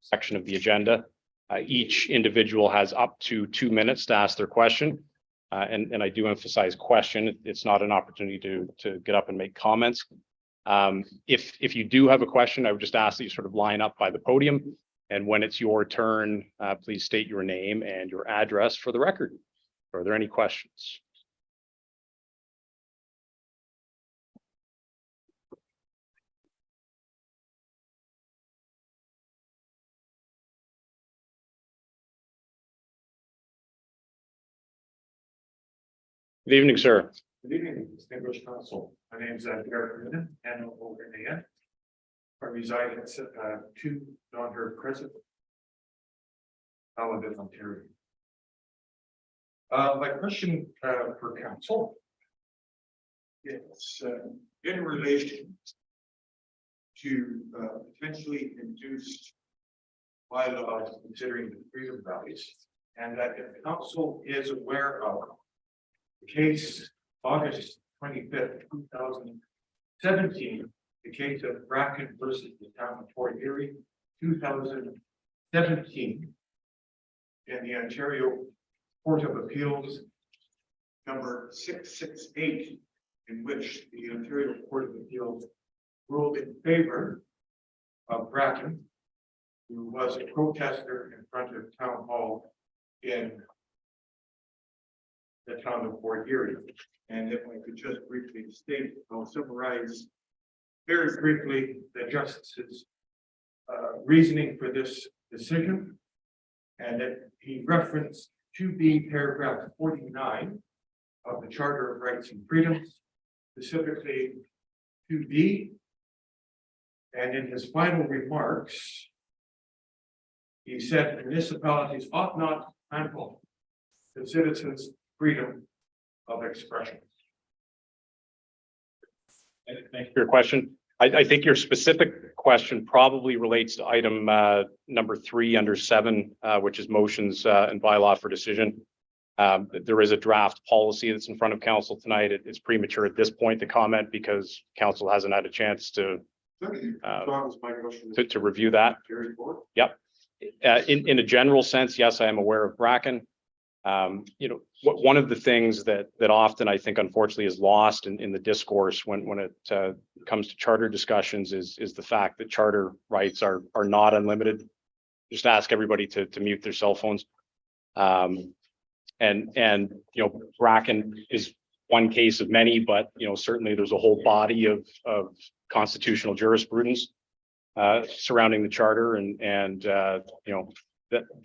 section of the agenda. Each individual has up to 2 minutes to ask their question. And I do emphasize question. It's not an opportunity to get up and make comments. If you do have a question, I would just ask that you sort of line up by the podium. And when it's your turn, please state your name and your address for the record. Are there any questions? Good evening, sir. Good evening, distinguished council. My name is Garrett Noonan, and I reside at 2 Donhurst Crescent, Alabama, Ontario. My question for council is in relation to potentially induced bylaws considering the freedom values, and that if council is aware of the case August 25th, 2017, the case of Bracken versus the town of Fort Erie, 2017, in the Ontario Court of Appeals, number 668, in which the Ontario Court of Appeals ruled in favor of Bracken, who was a protester in front of Town Hall in the town of Fort Erie. And if I could just briefly state, I'll summarize very briefly the justice's reasoning for this decision. And that he referenced 2B paragraph 49 of the Charter of Rights and Freedoms, specifically 2B. And in his final remarks, he said municipalities ought not trample the citizens' freedom of expression. Thank you for your question. I think your specific question probably relates to item number 3 under 7, which is motions and bylaw for decision. There is a draft policy that's in front of council tonight. It's premature at this point to comment because council hasn't had a chance to review that. Yep. In a general sense, yes, I am aware of Bracken. One of the things that often I think unfortunately is lost in the discourse when it comes to charter discussions is the fact that charter rights are not unlimited. Just ask everybody to mute their cell phones. And Bracken is one case of many, but certainly there's a whole body of constitutional jurisprudence surrounding the charter and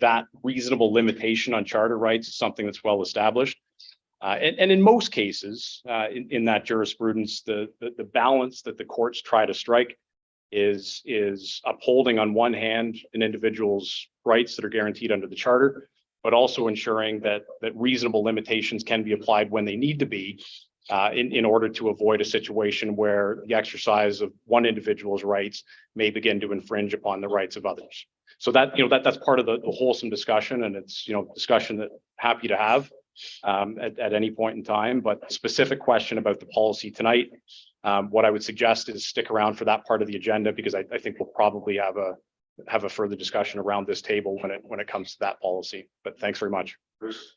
that reasonable limitation on charter rights is something that's well established. And in most cases, in that jurisprudence, the balance that the courts try to strike is upholding on one hand an individual's rights that are guaranteed under the charter, but also ensuring that reasonable limitations can be applied when they need to be in order to avoid a situation where the exercise of one individual's rights may begin to infringe upon the rights of others. So that's part of the wholesome discussion, and it's discussion that happy to have at any point in time. But the specific question about the policy tonight, what I would suggest is stick around for that part of the agenda, because I think we'll probably have a further discussion around this table when it comes to that policy. But thanks very much. Bruce.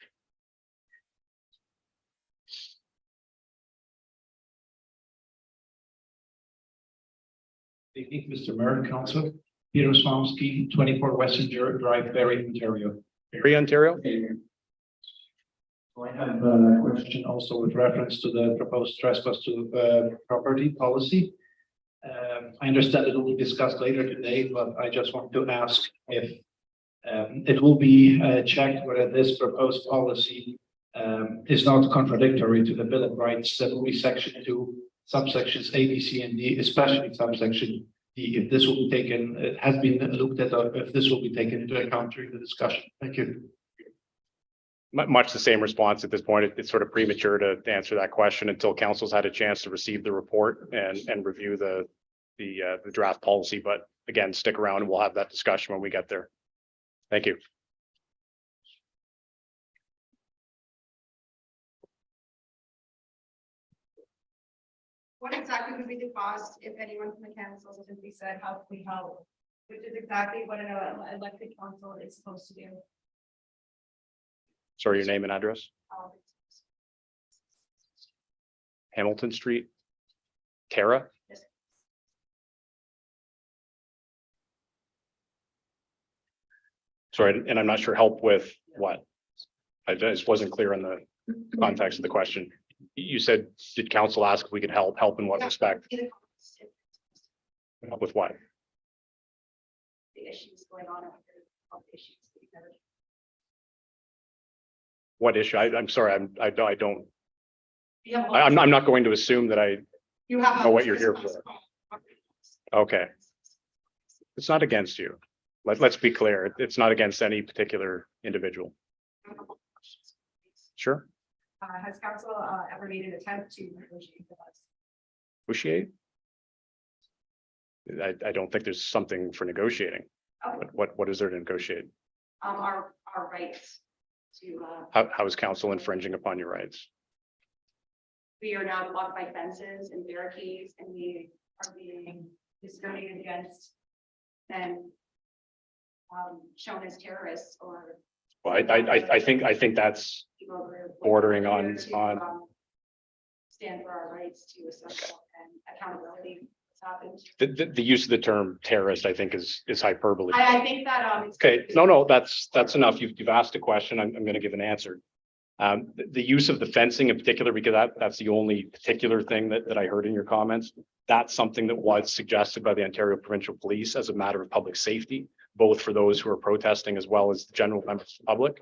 Thank you, Mr. Mayor and Council. Peter Swamsky, 24 Western Drive, Barrie, Ontario. Barrie, Ontario. So I have a question also with reference to the proposed trespass to property policy. I understand it will be discussed later today, but I just want to ask if it will be checked whether this proposed policy is not contradictory to the Bill of Rights. That will be section 2, subsections A, B, C, and D, especially subsection D, if this will be taken, it has been looked at, or if this will be taken into account during the discussion. Thank you. Much the same response at this point. It's sort of premature to answer that question until council's had a chance to receive the report and review the draft policy. But again, stick around and we'll have that discussion when we get there. Thank you. What exactly would be the cost if anyone from the council simply said, how can we help? which is exactly what an elected council is supposed to do. Sorry, your name and address? Hamilton Street? Tara? Sorry, and I'm not sure help with what? I just wasn't clear on the context of the question. You said, did council ask if we could help? Help in what respect? With what? The issues going on. Issues. What issue? I'm sorry, I don't, You have I'm not going to assume that I You have know what you're here for. Okay. It's not against you. Let's be clear. It's not against any particular individual. Sure. Has council ever made an attempt to negotiate with us? Negotiate? I don't think there's something for negotiating. Okay. What is there to negotiate? Our rights to. How is council infringing upon your rights? We are now blocked by fences and barricades, and we are being discriminated against and shown as terrorists or. Well, I think that's people who are bordering on here to, stand for our rights to assert and accountability. What's happened. the use of the term terrorist, I think is hyperbole. I think that Okay, no, that's enough. You've asked a question. I'm going to give an answer. The use of the fencing in particular, because that's the only particular thing that I heard in your comments. That's something that was suggested by the Ontario Provincial Police as a matter of public safety, both for those who are protesting as well as the general members of the public.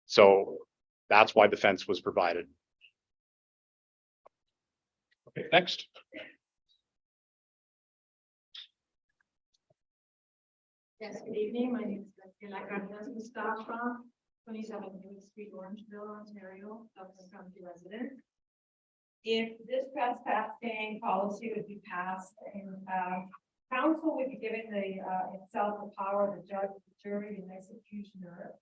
So that's why the fence was provided. Okay, next. Yes, good evening. My name is Mustafa, 27 Main Street, Orangeville, Ontario, Dublin County resident. If this trespassing policy would be passed and council would be given itself the power to judge the jury and executioner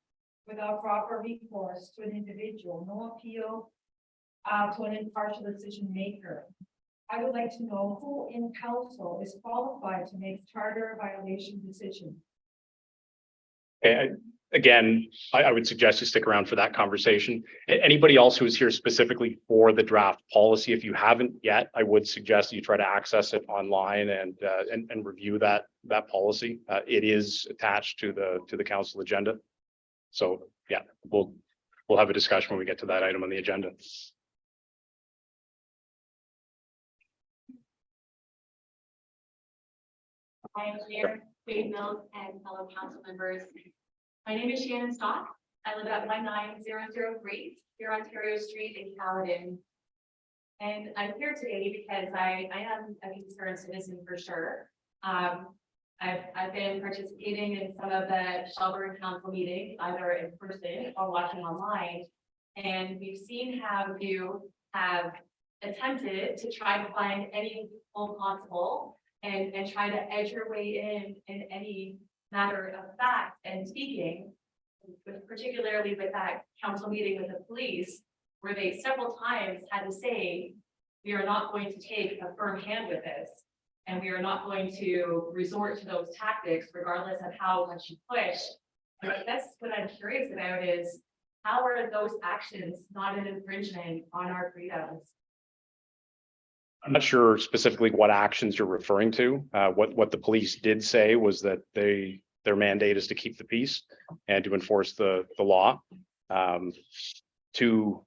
without proper recourse to an individual, no appeal to an impartial decision maker. I would like to know who in council is qualified to make charter violation decisions. Okay, again, I would suggest you stick around for that conversation. Anybody else who is here specifically for the draft policy, if you haven't yet, I would suggest you try to access it online and review that policy. It is attached to the council agenda. So yeah, we'll have a discussion when we get to that item on the agenda. I am Mayor Wade Mills and fellow council members. My name is Shannon Stock. I live at 19003 here Ontario Street in Caledon. And I'm here today because I am a concerned citizen for sure. I've been participating in some of the Shelburne Council meetings, either in person or watching online. And we've seen how you have attempted to try to find any loophole possible and try to edge your way in any matter of fact and speaking, particularly with that council meeting with the police, where they several times had to say, we are not going to take a firm hand with this, and we are not going to resort to those tactics, regardless of how much you push. And I guess what I'm curious about is, how are those actions not an infringement on our freedoms? I'm not sure specifically what actions you're referring to. What the police did say was that their mandate is to keep the peace and to enforce the law. Two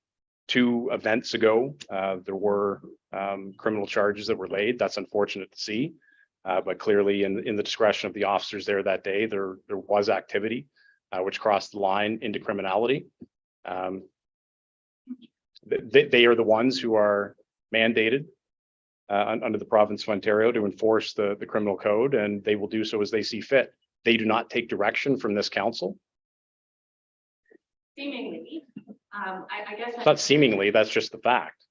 events ago, there were criminal charges that were laid. That's unfortunate to see, but clearly in the discretion of the officers there that day, there was activity which crossed the line into criminality. They are the ones who are mandated under the province of Ontario to enforce the criminal code, and they will do so as they see fit. They do not take direction from this council. Seemingly, I guess. It's not seemingly, that's just the fact.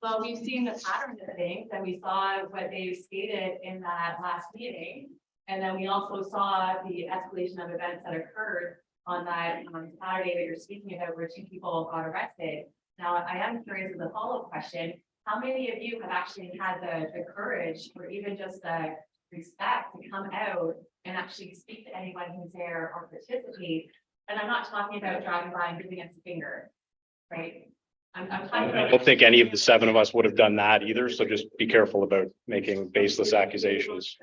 Well, we've seen the pattern of things, and we saw what they stated in that last meeting. And then we also saw the escalation of events that occurred on that Saturday that you're speaking about, where 2 people got arrested. Now, I am curious as a follow-up question, how many of you have actually had the courage or even just the respect to come out and actually speak to anyone who's there or participate. And I'm not talking about driving by and giving us a finger, right? I'm talking about. I don't think any of the 7 of us would have done that either, so just be careful about making baseless accusations.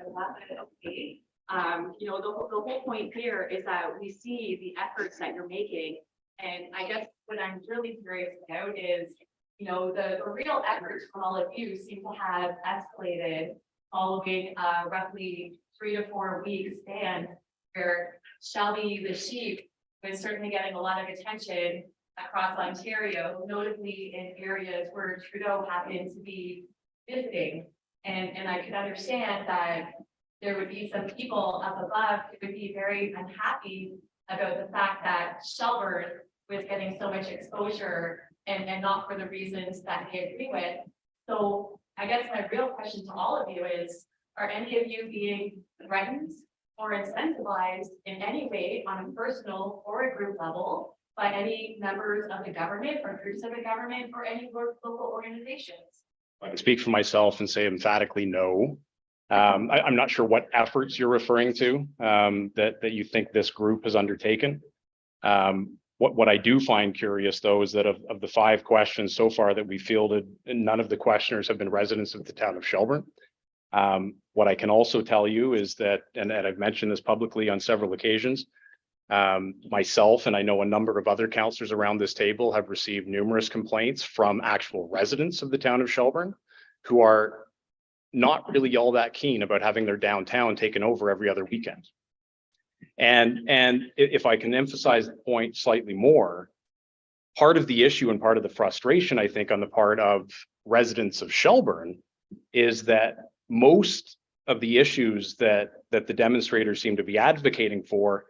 You know, the whole point here is that we see the efforts that you're making. And I guess what I'm really curious about is, you know, the real efforts from all of you seem to have escalated following roughly 3 to 4 weeks span where Shelby the sheep was certainly getting a lot of attention across Ontario, notably in areas where Trudeau happened to be visiting. And I could understand that there would be some people up above who would be very unhappy about the fact that Shelburne was getting so much exposure and not for the reasons that they agree with. So I guess my real question to all of you is, are any of you being threatened or incentivized in any way on a personal or a group level by any members of the government or groups of the government or any local organizations? I can speak for myself and say emphatically no. I'm not sure what efforts you're referring to that you think this group has undertaken. What I do find curious, though, is that of the 5 questions so far that we fielded, none of the questioners have been residents of the town of Shelburne. What I can also tell you is that, and I've mentioned this publicly on several occasions, myself and I know a number of other councillors around this table have received numerous complaints from actual residents of the town of Shelburne who are not really all that keen about having their downtown taken over every other weekend. And if I can emphasize the point slightly more, part of the issue and part of the frustration, I think, on the part of residents of Shelburne is that most of the issues that the demonstrators seem to be advocating for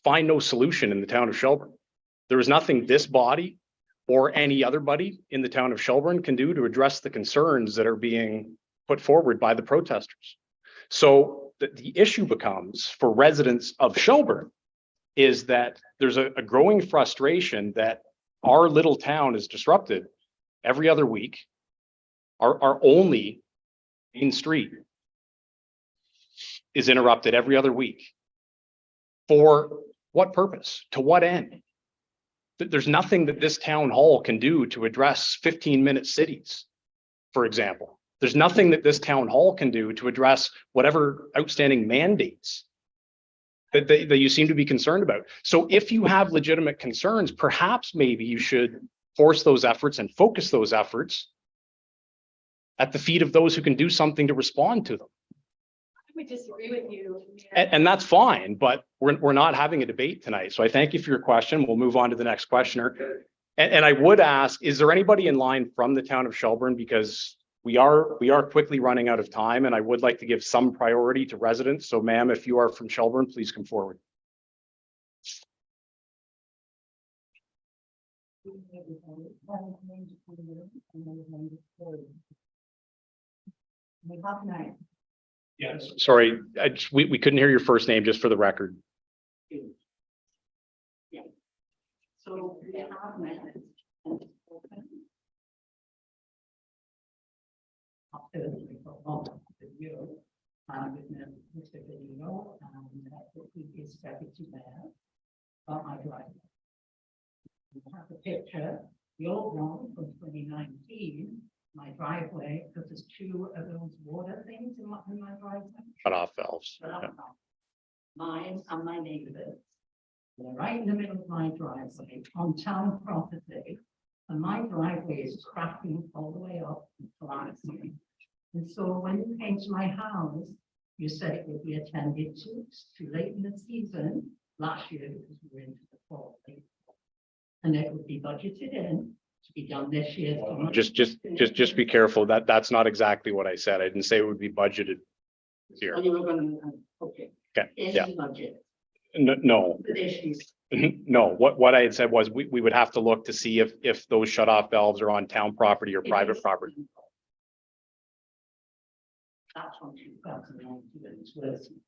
find no solution in the town of Shelburne. There is nothing this body or any other body in the town of Shelburne can do to address the concerns that are being put forward by the protesters. So the issue becomes for residents of Shelburne is that there's a growing frustration that our little town is disrupted every other week. Our only main street is interrupted every other week. For what purpose? To what end? There's nothing that this town hall can do to address 15-minute cities, for example. There's nothing that this town hall can do to address whatever outstanding mandates that you seem to be concerned about. So if you have legitimate concerns, perhaps maybe you should force those efforts and focus those efforts at the feet of those who can do something to respond to them. I would disagree with you. And that's fine, but we're not having a debate tonight. So I thank you for your question. We'll move on to the next questioner. And I would ask, is there anybody in line from the town of Shelburne? Because we are quickly running out of time, and I would like to give some priority to residents. So ma'am, if you are from Shelburne, please come forward. Yes, sorry, we couldn't hear your first name, just for the record. Yeah. So we have met and spoken. After the year, with Mr. Video, and he is deputy mayor on my driveway. We have a picture, the old one from 2019, my driveway, because there's 2 of those water things in my driveway. Cut off valves. Yeah. Mine and my neighbors. They're right in the middle of my driveway on town property. And my driveway is cracking all the way up and collapsing. And so when you came to my house, you said it would be attended to. It's too late in the season last year because we were into the fall. And it would be budgeted in to be done this year. Just be careful. That's not exactly what I said. I didn't say it would be budgeted here. So you were going to, okay. Okay. Is Yeah. the budget? No. The issues. No, what I had said was we would have to look to see if those shut off valves are on town property or private property. That's on 2019.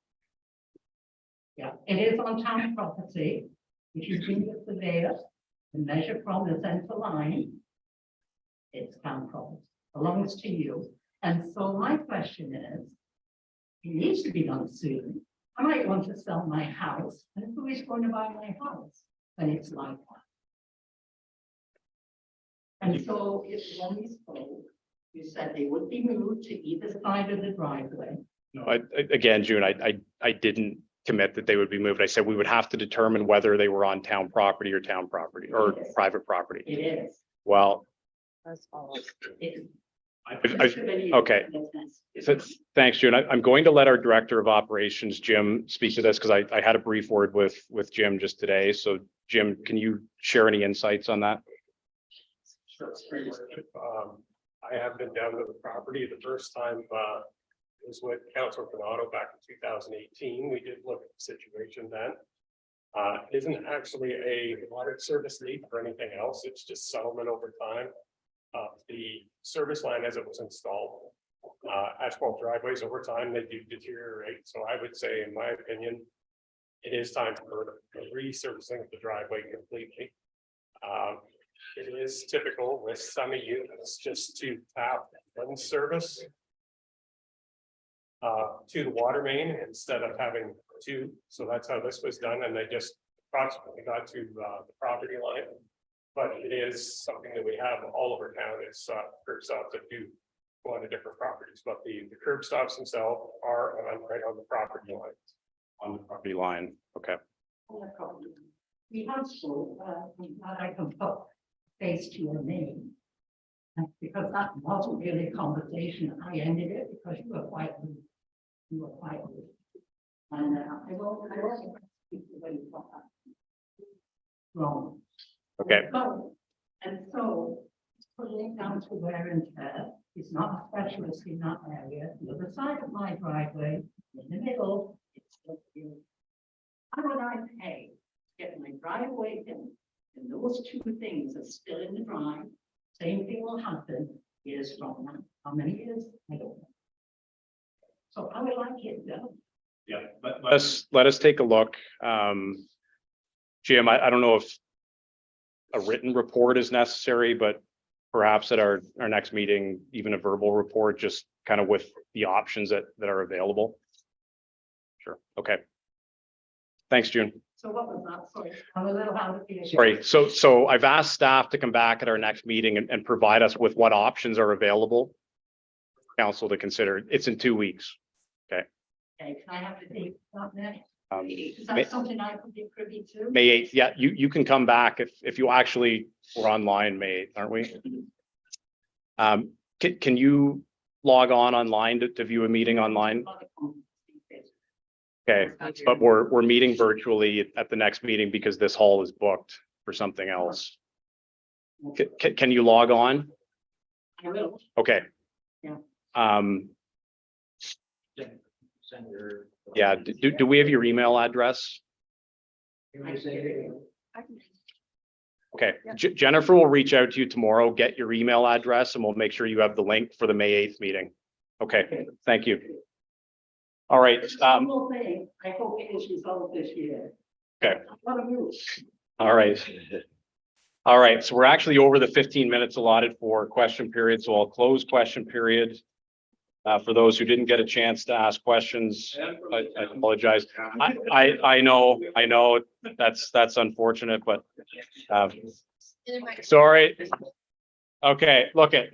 Yeah, it is on town property. If you bring the surveyor and measure from the center line, it's town property, belongs to you. And so my question is, It needs to be done soon. I might want to sell my house, and who is going to buy my house when it's like that? And so if when we spoke, you said they would be moved to either side of the driveway. No, again, June, I didn't commit that they would be moved. I said we would have to determine whether they were on town property or Yes. private property. It is. Well, It- okay. So, thanks, June. I'm going to let our Director of Operations, Jim, speak to this because I had a brief word with Jim just today. So Jim, can you share any insights on that? I have been down to the property the first time, it was with Councilor Donato back in 2018. We did look at the situation then. It isn't actually a water service leak or anything else. It's just settlement over time. The service line as it was installed, asphalt driveways over time, they do deteriorate. So I would say, in my opinion, it is time for a resurfacing of the driveway completely. It is typical with some units just to tap one service to the water main instead of having two. So that's how this was done, and they just approximately got to the property line. But it is something that we have all over town is curb stops that do go on to different properties, but the curb stops themselves are right on the property line. On the property line, okay. We have so, that I can put face to your name. And because that wasn't really a conversation, I ended it because you were quite rude. You were quite rude. And I will speak the way you thought that. Wrong. Okay. And so putting it down to wear and tear is not a specialist in that area. The other side of my driveway, in the middle, it's still you. How would I pay to get my driveway in? And those two things are still in the drive. Same thing will happen years from now. How many years? I don't know. So how would I get done? Yeah, let us take a look. Jim, I don't know if a written report is necessary, but perhaps at our next meeting, even a verbal report, just kind of with the options that are available. Sure. Okay. Thanks, June. So what was that? Sorry, I'm a little out of the. Sorry. So I've asked staff to come back at our next meeting and provide us with what options are available. Council to consider. It's in 2 weeks. Okay, can I have the date on that? Is May- that something I could be privy to? May 8th. Yeah, you can come back if you actually were online May 8th, aren't we? Can you log online to view a meeting online? Okay, but we're meeting virtually at the next meeting because this hall is booked for something else. Can you log on? I will. Okay. Yeah. Yeah, do we have your email address? Okay, Jennifer will reach out to you tomorrow, get your email address, and we'll make sure you have the link for the May 8th meeting. Okay, thank you. All right. One more thing, I hope it is resolved this year. Okay. What a move. All right. All right, so we're actually over the 15 minutes allotted for question period, so I'll close question period. For those who didn't get a chance to ask questions, I apologize. I know that's unfortunate, but sorry. Okay, look at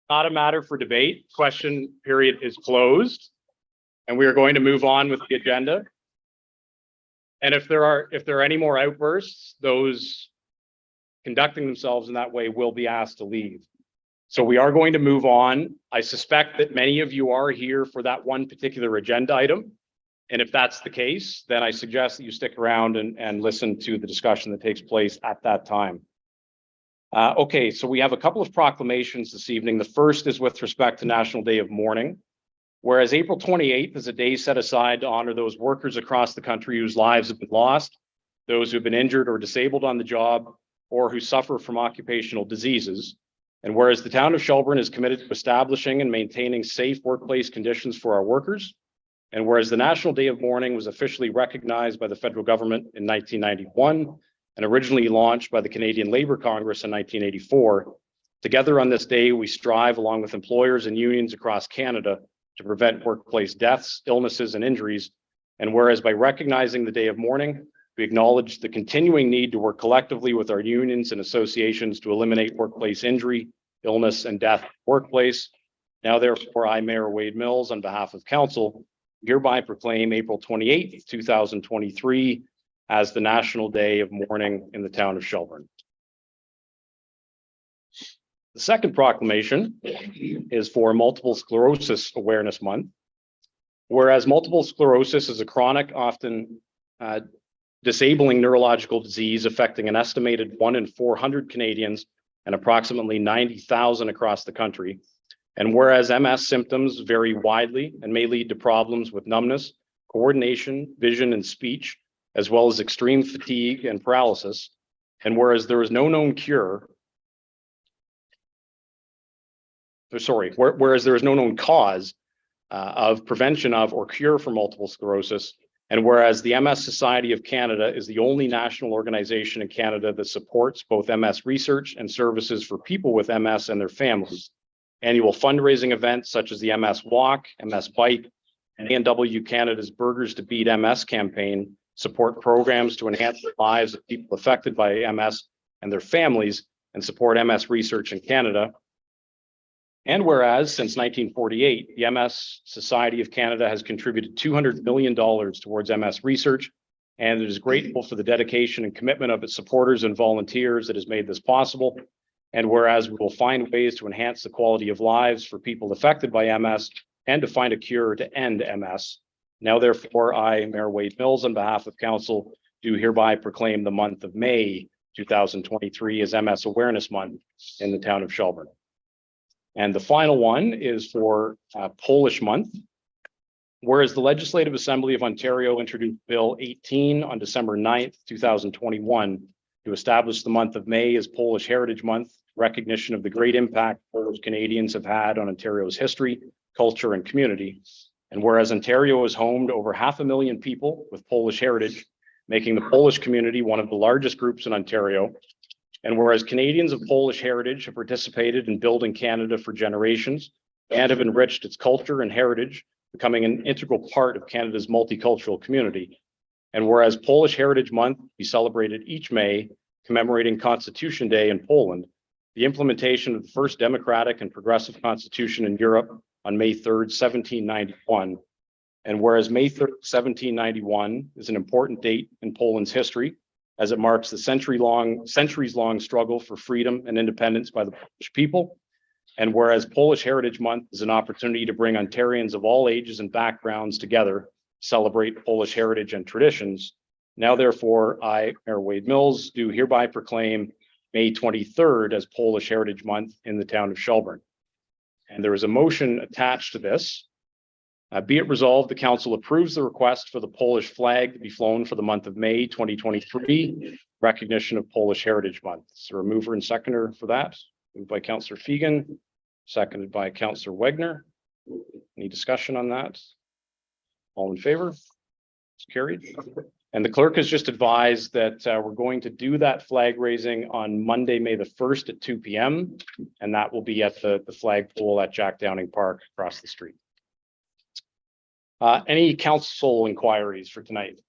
not a matter for debate. Question period is closed. And we are going to move on with the agenda. And if there are any more outbursts, those conducting themselves in that way will be asked to leave. So we are going to move on. I suspect that many of you are here for that one particular agenda item. And if that's the case, then I suggest that you stick around and listen to the discussion that takes place at that time. Okay, so we have a couple of proclamations this evening. The first is with respect to National Day of Mourning. Whereas April 28th is a day set aside to honor those workers across the country whose lives have been lost, those who have been injured or disabled on the job, or who suffer from occupational diseases. And whereas the town of Shelburne is committed to establishing and maintaining safe workplace conditions for our workers, and whereas the National Day of Mourning was officially recognized by the federal government in 1991 and originally launched by the Canadian Labour Congress in 1984, together on this day, we strive along with employers and unions across Canada to prevent workplace deaths, illnesses, and injuries. And whereas by recognizing the day of mourning, we acknowledge the continuing need to work collectively with our unions and associations to eliminate workplace injury, illness, and death in the workplace. Now, therefore, I, Mayor Wade Mills, on behalf of council, hereby proclaim April 28th, 2023 as the National Day of Mourning in the town of Shelburne. The second proclamation is for Multiple Sclerosis Awareness Month. Whereas multiple sclerosis is a chronic, often disabling neurological disease affecting an estimated 1 in 400 Canadians and approximately 90,000 across the country. And whereas MS symptoms vary widely and may lead to problems with numbness, coordination, vision, and speech, as well as extreme fatigue and paralysis. And whereas there is no known cure, whereas there is no known cause of prevention of or cure for multiple sclerosis, and whereas the MS Society of Canada is the only national organization in Canada that supports both MS research and services for people with MS and their families, annual fundraising events such as the MS Walk, MS Bike, and A&W Canada's Burgers to Beat MS campaign support programs to enhance the lives of people affected by MS and their families and support MS research in Canada. And whereas since 1948, the MS Society of Canada has contributed $200 million towards MS research, and it is grateful for the dedication and commitment of its supporters and volunteers that has made this possible. And whereas we will find ways to enhance the quality of lives for people affected by MS and to find a cure to end MS. Now, therefore, I, Mayor Wade Mills, on behalf of council, do hereby proclaim the month of May 2023 as MS Awareness Month in the town of Shelburne. And the final one is for Polish Month. Whereas the Legislative Assembly of Ontario introduced Bill 18 on December 9th, 2021 to establish the month of May as Polish Heritage Month, recognition of the great impact Polish Canadians have had on Ontario's history, culture, and community. And whereas Ontario is home to over 500,000 people with Polish heritage, making the Polish community one of the largest groups in Ontario. And whereas Canadians of Polish heritage have participated in building Canada for generations and have enriched its culture and heritage, becoming an integral part of Canada's multicultural community. And whereas Polish Heritage Month be celebrated each May, commemorating Constitution Day in Poland, the implementation of the first democratic and progressive constitution in Europe on May 3rd, 1791. And whereas May 3rd, 1791 is an important date in Poland's history, as it marks the centuries-long struggle for freedom and independence by the Polish people. And whereas Polish Heritage Month is an opportunity to bring Ontarians of all ages and backgrounds together, celebrate Polish heritage and traditions. Now, therefore, I, Mayor Wade Mills, do hereby proclaim May 23rd as Polish Heritage Month in the town of Shelburne. And there is a motion attached to this. Be it resolved, the council approves the request for the Polish flag to be flown for the month of May 2023, recognition of Polish Heritage Month. Is there a mover and seconder for that? Moved by Councillor Fegan, seconded by Councillor Wegner. Any discussion on that? All in favor? It's carried. And the clerk has just advised that we're going to do that flag raising on Monday, May the 1st at 2 p.m. And that will be at the flagpole at Jack Downing Park across the street. Any council inquiries for tonight?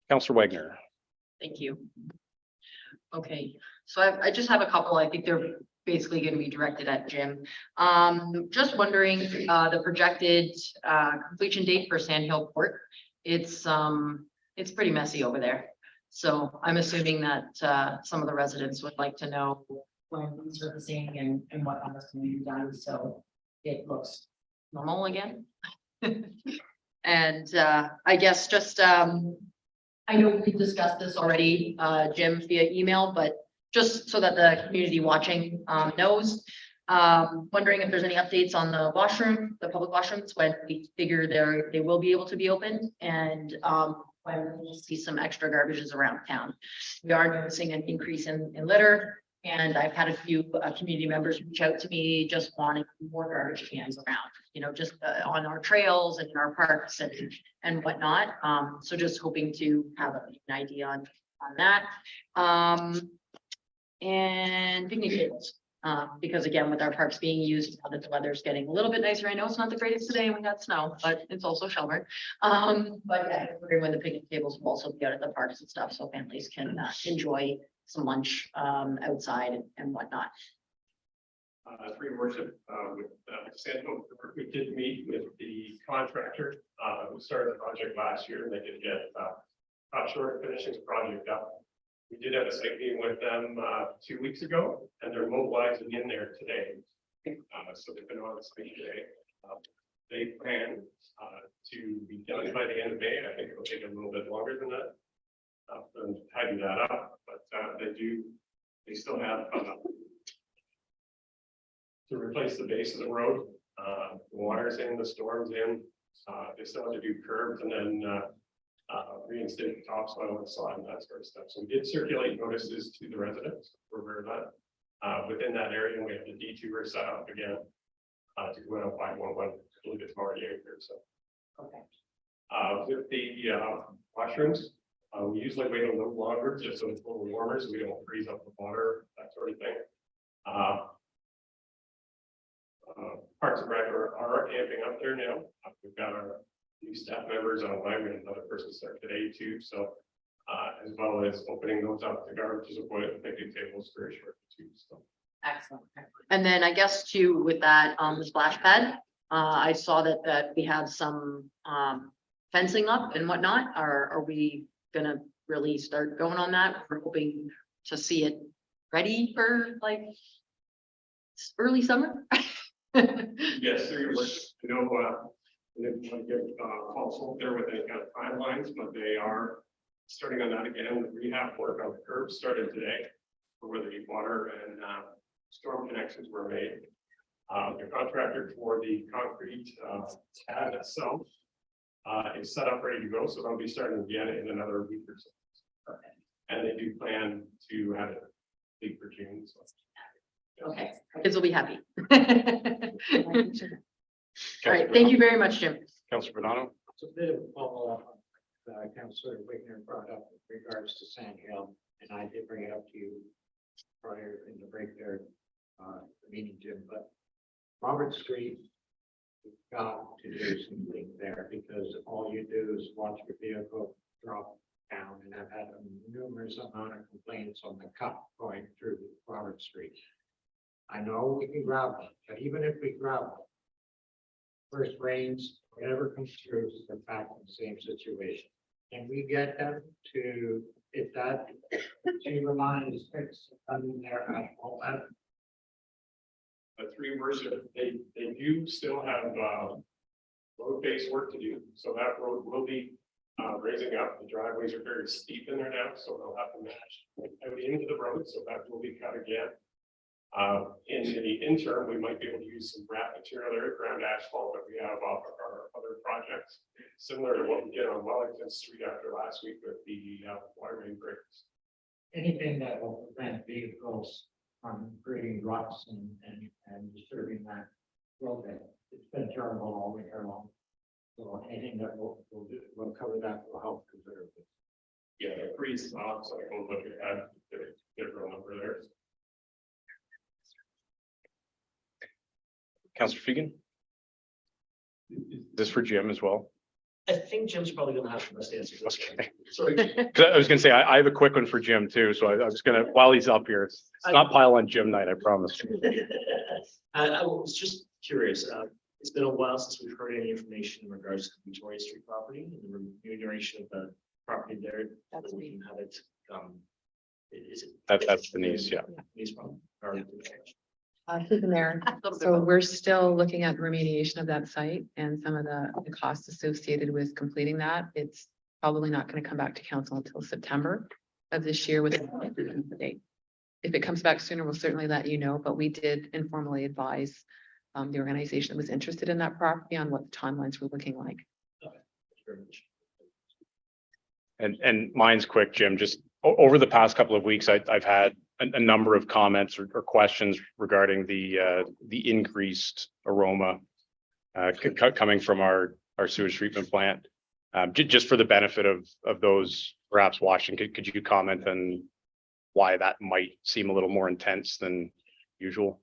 Councillor Wegner. Thank you. Okay, so I just have a couple. I think they're basically going to be directed at Jim. Just wondering, the projected completion date for Sand Hill Court. It's pretty messy over there. So I'm assuming that some of the residents would like to know when resurfacing and what else can be done so it looks normal again. And I guess just I know we discussed this already, Jim, via email, but just so that the community watching knows, wondering if there's any updates on the washroom, the public washrooms, when we figure they will be able to be opened, and when we'll see some extra garbages around town. We are noticing an increase in litter, and I've had a few community members reach out to me just wanting more garbage cans around, you know, just on our trails and in our parks and whatnot. So just hoping to have an idea on that. And picnic tables. Because again, with our parks being used, now that the weather's getting a little bit nicer, I know it's not the greatest today and we got snow, but it's also Shelburne. But yeah, we're when the picnic tables will also be out at the parks and stuff, so families can enjoy some lunch outside and whatnot. Three worship, with, Santo, we did meet with the contractor, who started the project last year, and they did get, short of finishing the project up. We did have a site meeting with them, 2 weeks ago, and they're mobilizing in there today. So they've been on the site today. They plan, to be done by the end of May. I think it'll take a little bit longer than that. For them to tidy that up, but, they still have, to replace the base of the road, the water's in, the storm's in, they still have to do curbs and then, reinstate the topsoil and sod and that sort of stuff. So we did circulate notices to the residents, we're aware of that. Within that area, and we have the detour set up again, to go out 511, I believe it's already out there, so. Okay. With the, mushrooms, we usually wait a little longer, just so it's a little warmer, so we don't freeze up the water, that sort of thing. Parks and Rec are amping up there now. We've got our new staff members online. We have another person start today too. So, as well as opening those up to garbage avoid picnic tables very short too. So. Excellent. And then I guess too, with that, the splash pad, I saw that we have some, fencing up and whatnot. Are we gonna really start going on that? We're hoping to see it ready for like early summer. Yes, there was, I know, I didn't want to give calls there with any kind of timelines, but they are starting on that again. The rehab work on the curbs started today, for where the water and storm connections were made. The contractor for the concrete pad itself is set up, ready to go, so they'll be starting again in another week or so. And they do plan to have it big for June. So. Okay, kids will be happy. All right, thank you very much, Jim. Councilor Bernardo. It's a bit of a follow-up, Councillor Wigner brought up with regards to Sand Hill, and I did bring it up to you prior in the break there, the meeting, Jim, but Robert Street, you've got to do something there, because all you do is watch your vehicle drop down, and I've had a numerous amount of complaints on the cut going through Robert Street. I know we can gravel, but even if we gravel, first rains, whatever comes through, we're back in the same situation. Can we get them to, if that chamber line is fixed, under there, all that? The three worship, they do still have road-based work to do, so that road will be raising up. The driveways are very steep in there now, so they'll have to match out into the road, so that will be cut again. In the interim, we might be able to use some wrap material there, ground asphalt that we have off of our other projects, similar to what we did on Wellington Street after last week with the water main breaks. Anything that will prevent vehicles from creating ruts and disturbing that roadway. It's been terrible all winter long. So anything that will cover that will help preserve it. Yeah, they're pretty soft, so I will look at the real number there. Councilor Fegan. This for Jim as well. I think Jim's probably gonna have the best answer. to this. Okay. Sorry. 'Cause I was gonna say, I have a quick one for Jim too, so I was gonna, while he's up here, it's not pile on Jim night, I promise. I was just curious, it's been a while since we've heard any information in regards to the Victoria Street property and the remuneration of the property there. That's We me. can have it, is it? That's Denise, yeah. Denise problem? Or- There. A little bit So both. we're still looking at remediation of that site and some of the costs associated with completing that. It's probably not going to come back to council until September of this year with the date. If it comes back sooner, we'll certainly let you know, but we did informally advise the organization that was interested in that property on what the timelines were looking like. Thank you very much. And mine's quick, Jim, just over the past couple of weeks, I've had a number of comments or questions regarding the increased aroma coming from our sewage treatment plant. Just for the benefit of those perhaps watching, could you comment on why that might seem a little more intense than usual?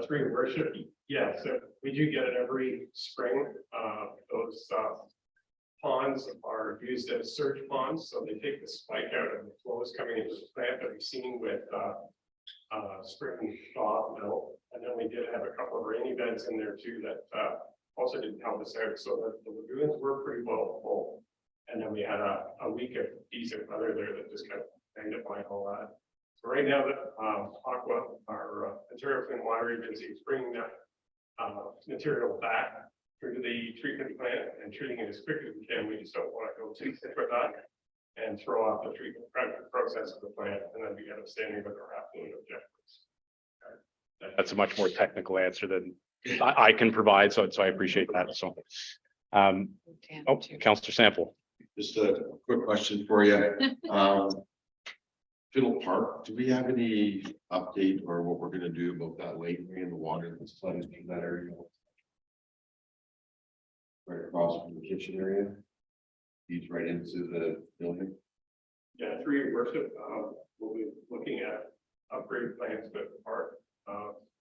Spring worship, yes, we do get it every spring. Those ponds are used as surge ponds, so they take the spike out and the flow is coming into the plant that we've seen with spring thaw melt. And then we did have a couple of rain events in there too that also didn't help us out, so the lagoons were pretty well full. And then we had a week of decent weather there that just kept magnifying all that. So right now, Aqua, our Ontario Clean Water Agency, is bringing that material back through the treatment plant and treating it as quickly as we can. We just don't want to go too thick with that and throw off the treatment process of the plant, and then we end up standing with our absolute objectives. That's a much more technical answer than I can provide, so I appreciate that. So, oh, Councillor Sample. Just a quick question for you. Fiddle Park, do we have any update or what we're gonna do about that lake and the water that's flooding in that area? Right across from the kitchen area? Feeds right into the building. Yeah, through your worship, we'll be looking at upgrade plans with the park,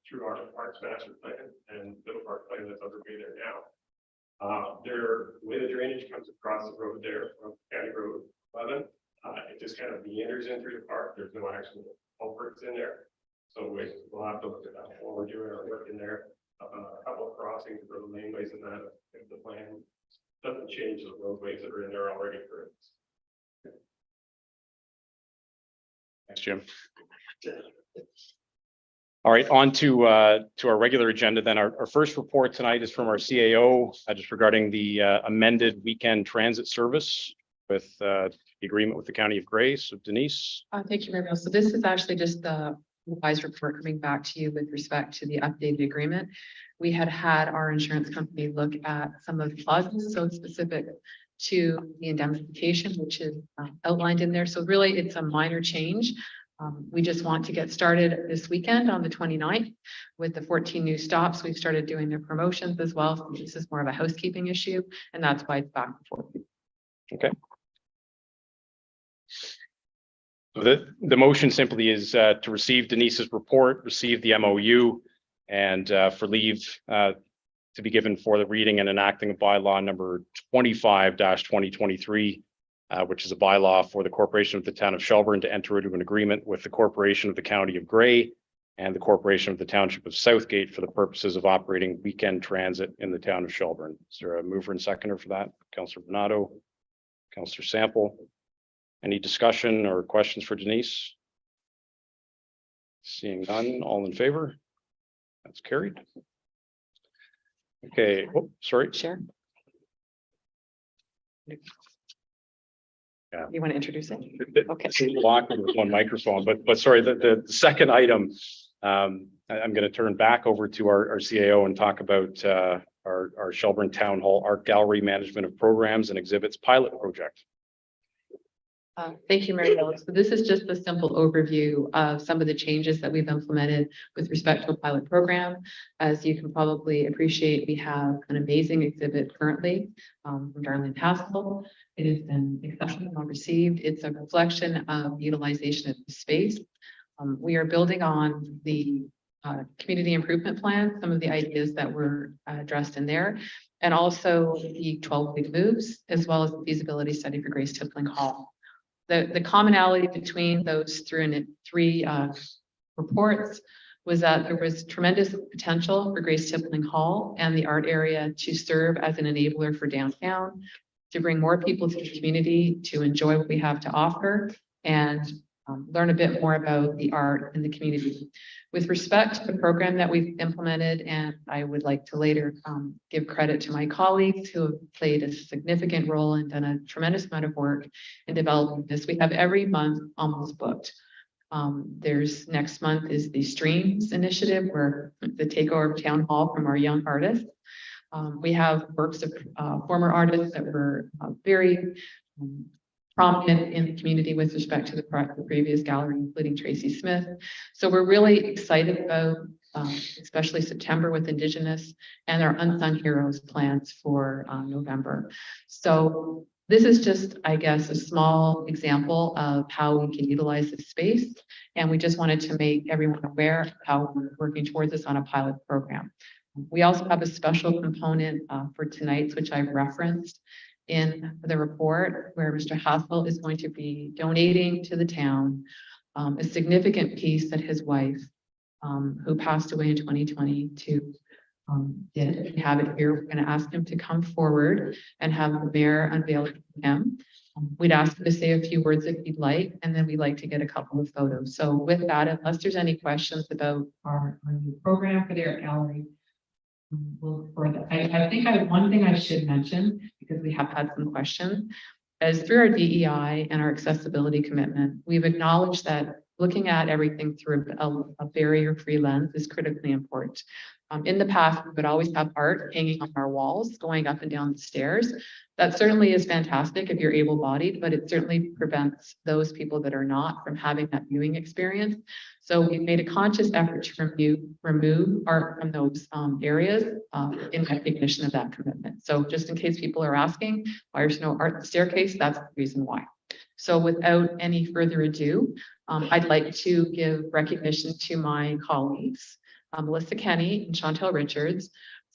through our parks master plan and Fiddle Park plan that's underway there now. The way the drainage comes across the road there from County Road 11, it just kind of meanders in through the park. There's no actual culverts in there. So we'll have to look at that while we're doing our work in there. A couple of crossings for the laneways and that, if the plan doesn't change the roadways that are in there already for it. Thanks, Jim. All right, on to our regular agenda then. Our first report tonight is from our CAO, just regarding the amended weekend transit service with the agreement with the County of Grey. So Denise. Thank you very much. So this is actually just the revised report coming back to you with respect to the updated agreement. We had our insurance company look at some of the clauses, so specific to the indemnification, which is outlined in there. So really, it's a minor change. We just want to get started this weekend on the 29th with the 14 new stops. We've started doing their promotions as well. So this is more of a housekeeping issue, and that's why it's back and forth. Okay. So the motion simply is to receive Denise's report, receive the MOU, and for leave to be given for the reading and enacting of bylaw number 25-2023, which is a bylaw for the corporation of the town of Shelburne to enter into an agreement with the corporation of the County of Grey and the corporation of the township of Southgate for the purposes of operating weekend transit in the town of Shelburne. Is there a mover and seconder for that? Councillor Bernardo, Councillor Sample. Any discussion or questions for Denise? Seeing none, all in favor? That's carried. Okay, oh, sorry. Share. Yeah. You want to introduce it? Okay. It's a little awkward with one microphone, but sorry, the second item, I'm going to turn back over to our CAO and talk about our Shelburne Town Hall Art Gallery Management of Programs and Exhibits pilot project. Thank you, Mary Ellen. So this is just a simple overview of some of the changes that we've implemented with respect to a pilot program. As you can probably appreciate, we have an amazing exhibit currently from Darlene Haskell. It has been exceptionally well received. It's a reflection of utilization of the space. We are building on the community improvement plan, some of the ideas that were addressed in there, and also the 12-week moves, as well as the feasibility study for Grace Tippling Hall. The commonality between those three reports was that there was tremendous potential for Grace Tippling Hall and the art area to serve as an enabler for downtown, to bring more people to the community, to enjoy what we have to offer, and learn a bit more about the art in the community. With respect to the program that we've implemented, and I would like to later give credit to my colleagues who have played a significant role and done a tremendous amount of work in developing this. We have every month almost booked. There's next month is the Streams Initiative, where the takeover of Town Hall from our young artists. We have works of former artists that were very prominent in the community with respect to the previous gallery, including Tracy Smith. So we're really excited about, especially September with Indigenous and our Unsung Heroes plans for November. So This is just, I guess, a small example of how we can utilize this space. And we just wanted to make everyone aware of how we're working towards this on a pilot program. We also have a special component for tonight's, which I've referenced in the report, where Mr. Hassel is going to be donating to the town a significant piece that his wife, who passed away in 2022, did. We have it here. We're going to ask him to come forward and have the mayor unveil it to him. We'd ask him to say a few words if he'd like, and then we'd like to get a couple of photos. So with that, unless there's any questions about our new program for their gallery, I think one thing I should mention, because we have had some questions, is through our DEI and our accessibility commitment, we've acknowledged that looking at everything through a barrier-free lens is critically important. In the past, we would always have art hanging on our walls, going up and down the stairs. That certainly is fantastic if you're able-bodied, but it certainly prevents those people that are not from having that viewing experience. So we've made a conscious effort to remove art from those areas in recognition of that commitment. So just in case people are asking, why there's no art in the staircase, that's the reason why. So without any further ado, I'd like to give recognition to my colleagues, Melissa Kenny and Chantel Richards,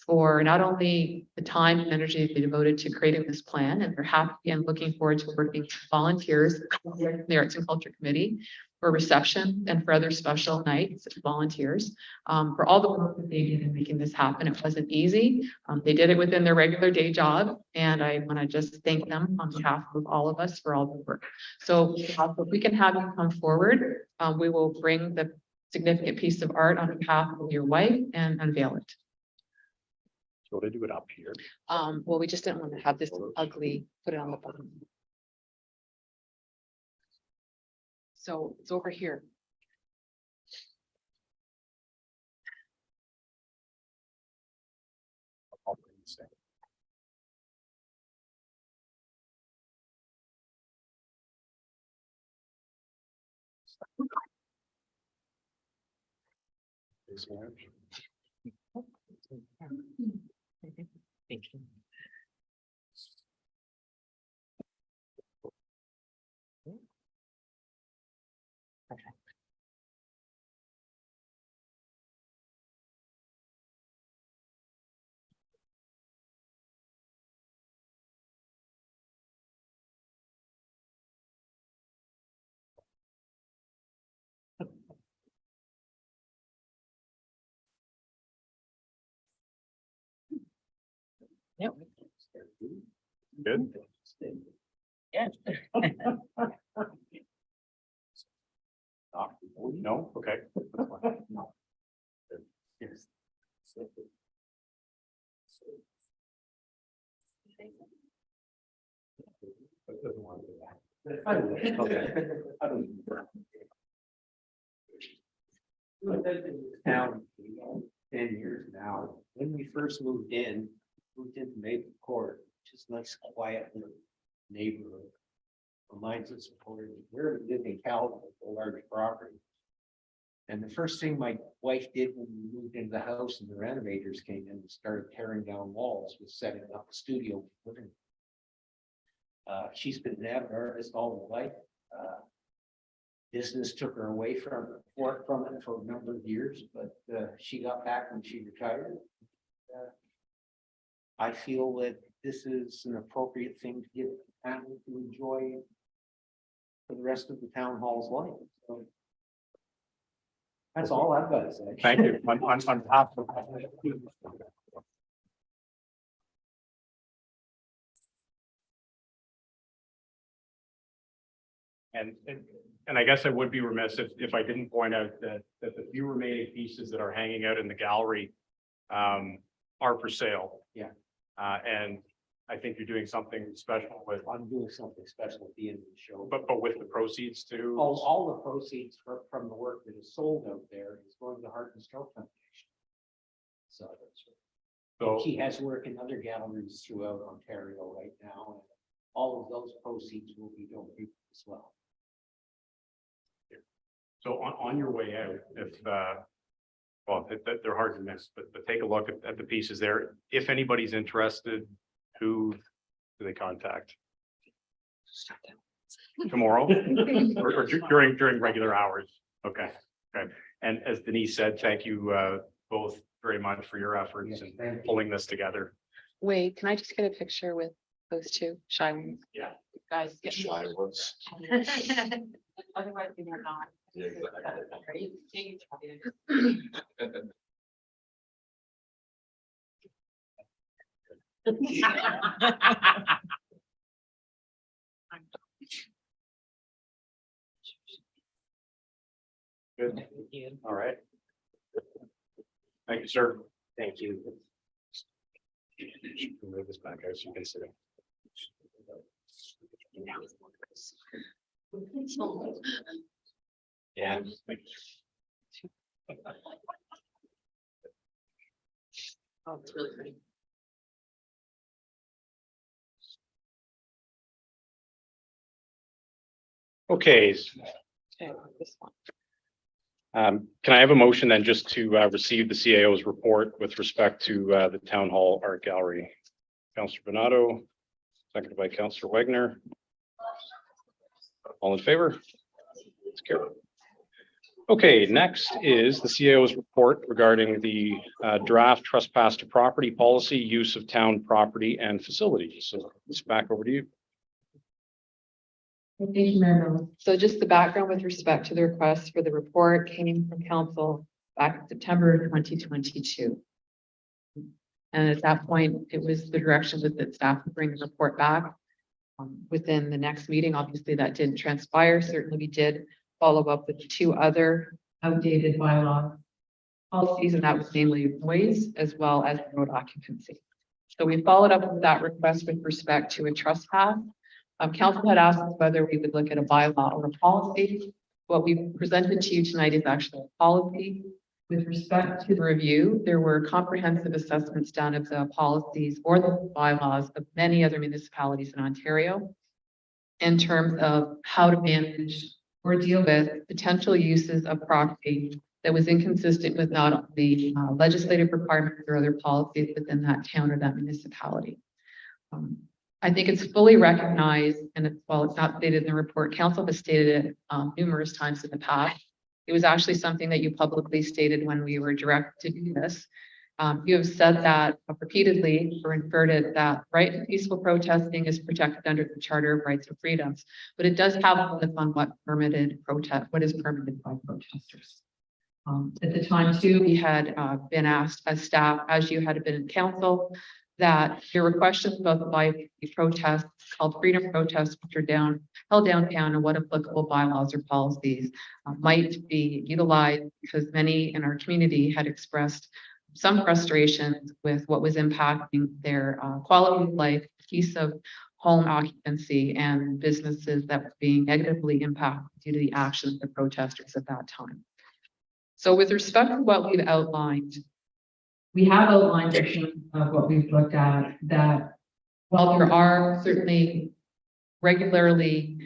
for not only the time and energy they devoted to creating this plan, and they're happy and looking forward to working with volunteers in the Arts and Culture Committee for reception and for other special nights, volunteers, for all the work that they did in making this happen. It wasn't easy. They did it within their regular day job, and I want to just thank them on behalf of all of us for all the work. So if we can have you come forward, we will bring the significant piece of art on behalf of your wife and unveil it. So they do it up here. Well, we just didn't want to have this ugly, put it on the bottom. So it's over here. I'll bring this in. This one. Thank you. Yep. Good. Yes. No, okay. That's fine. Yes. We've lived in this town for 10 years now. When we first moved into Maple Court, just nice, quiet little neighborhood. Reminds us of where we lived in Calvin, a large property. And the first thing my wife did when we moved into the house and the renovators came in and started tearing down walls was setting up a studio. She's been an avid artist all her life. Business took her away from it for a number of years, but she got back when she retired. I feel that this is an appropriate thing to give the family to enjoy for the rest of the town hall's life. So that's all I've got to say. Thank you. On behalf of. And I guess I would be remiss if I didn't point out that the few remaining pieces that are hanging out in the gallery are for sale. Yeah. And I think you're doing something special with, I'm doing something special at the end of the show. but with the proceeds too. All the proceeds from the work that is sold out there is going to Heart and Stroke Foundation. So So she has work in other galleries throughout Ontario right now, and all of those proceeds will be donated as well. So on your way out, if, well, they're hard to miss, but take a look at the pieces there. If anybody's interested, who do they contact? Tomorrow or during regular hours? Okay, okay. And as Denise said, thank you both very much for your efforts in pulling this together. Wait, can I just get a picture with those two shy ones? Yeah. Guys, get. Shy ones. Otherwise, we are not. Yeah, exactly. Good. All right. Thank you, sir. Thank you. Move this back out so you can sit. Yeah. Oh, it's really pretty. Okay, Okay, this one. can I have a motion then just to receive the CAO's report with respect to the Town Hall Art Gallery? Councillor Bernardo, seconded by Councillor Wagner. All in favor? It's carried. Okay, next is the CAO's report regarding the draft trespass to property policy, use of town property and facilities. So it's back over to you. Thank you, Mayor Mills. So just the background with respect to the request for the report came from council back in September 2022. And at that point, it was the direction that staff would bring the report back within the next meeting. Obviously, that didn't transpire. Certainly, we did follow up with 2 other outdated bylaw policies, and that was namely noise as well as road occupancy. So we followed up with that request with respect to a trespass. Council had asked us whether we would look at a bylaw or a policy. What we presented to you tonight is actually a policy. With respect to the review, there were comprehensive assessments done of the policies or the bylaws of many other municipalities in Ontario in terms of how to manage or deal with potential uses of property that was inconsistent with not only legislative requirements or other policies within that town or that municipality. I think it's fully recognized, and while it's not stated in the report, council has stated it numerous times in the past. It was actually something that you publicly stated when we were directed to do this. You have said that repeatedly or inferred it that right to peaceful protesting is protected under the Charter of Rights and Freedoms, but it does have limits on what is permitted by protesters. At the time too, we had been asked as staff, as you had been in council, that there were questions about the by protests called freedom protests, which are held downtown, and what applicable bylaws or policies might be utilized, because many in our community had expressed some frustration with what was impacting their quality of life, peace of home occupancy, and businesses that were being negatively impacted due to the actions of the protesters at that time. So with respect to what we've outlined, we have outlined of what we've looked at, that while there are certainly regularly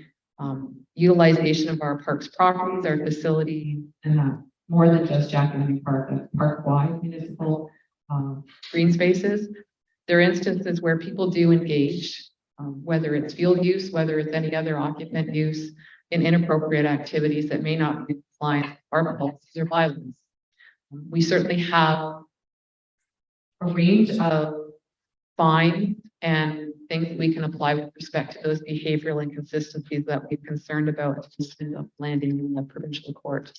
utilization of our parks properties, our facilities, and that more than just Jack Henry Park, but park-wide municipal green spaces, there are instances where people do engage, whether it's field use, whether it's any other occupant use, in inappropriate activities that may not be compliant with our policies or bylaws. We certainly have a range of fines and things that we can apply with respect to those behavioral inconsistencies that we're concerned about landing in the provincial court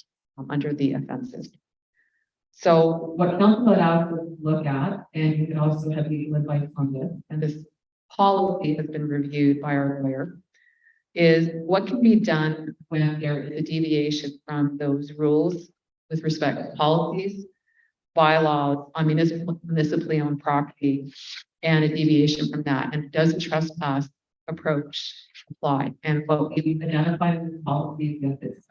under the offenses. So what council had asked us to look at, and you can also have legal advice on this, and this policy has been reviewed by our lawyer, is what can be done when there is a deviation from those rules with respect to policies, bylaws on municipally owned property, and a deviation from that, and does a trespass approach apply? And what we've identified in the policy is this.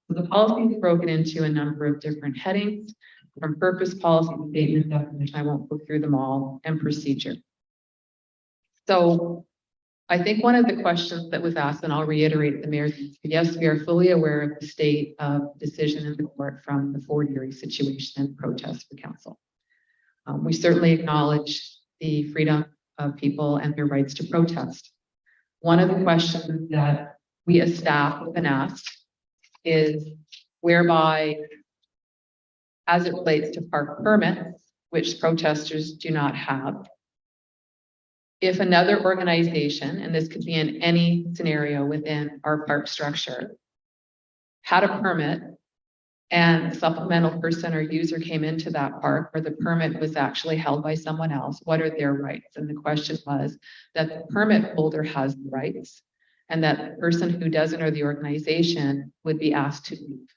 So the policy is broken into a number of different headings, from purpose, policy, statement, definition. I won't go through them all, and procedure. So I think one of the questions that was asked, and I'll reiterate the mayor's, yes, we are fully aware of the state of decision in the court from the Fort Erie situation and protest for council. We certainly acknowledge the freedom of people and their rights to protest. one of the questions that we as staff have been asked is whereby, as it relates to park permits, which protesters do not have, if another organization, and this could be in any scenario within our park structure, had a permit and a supplemental person or user came into that park where the permit was actually held by someone else, what are their rights? And the question was that the permit holder has the rights and that the person who doesn't or the organization would be asked to leave.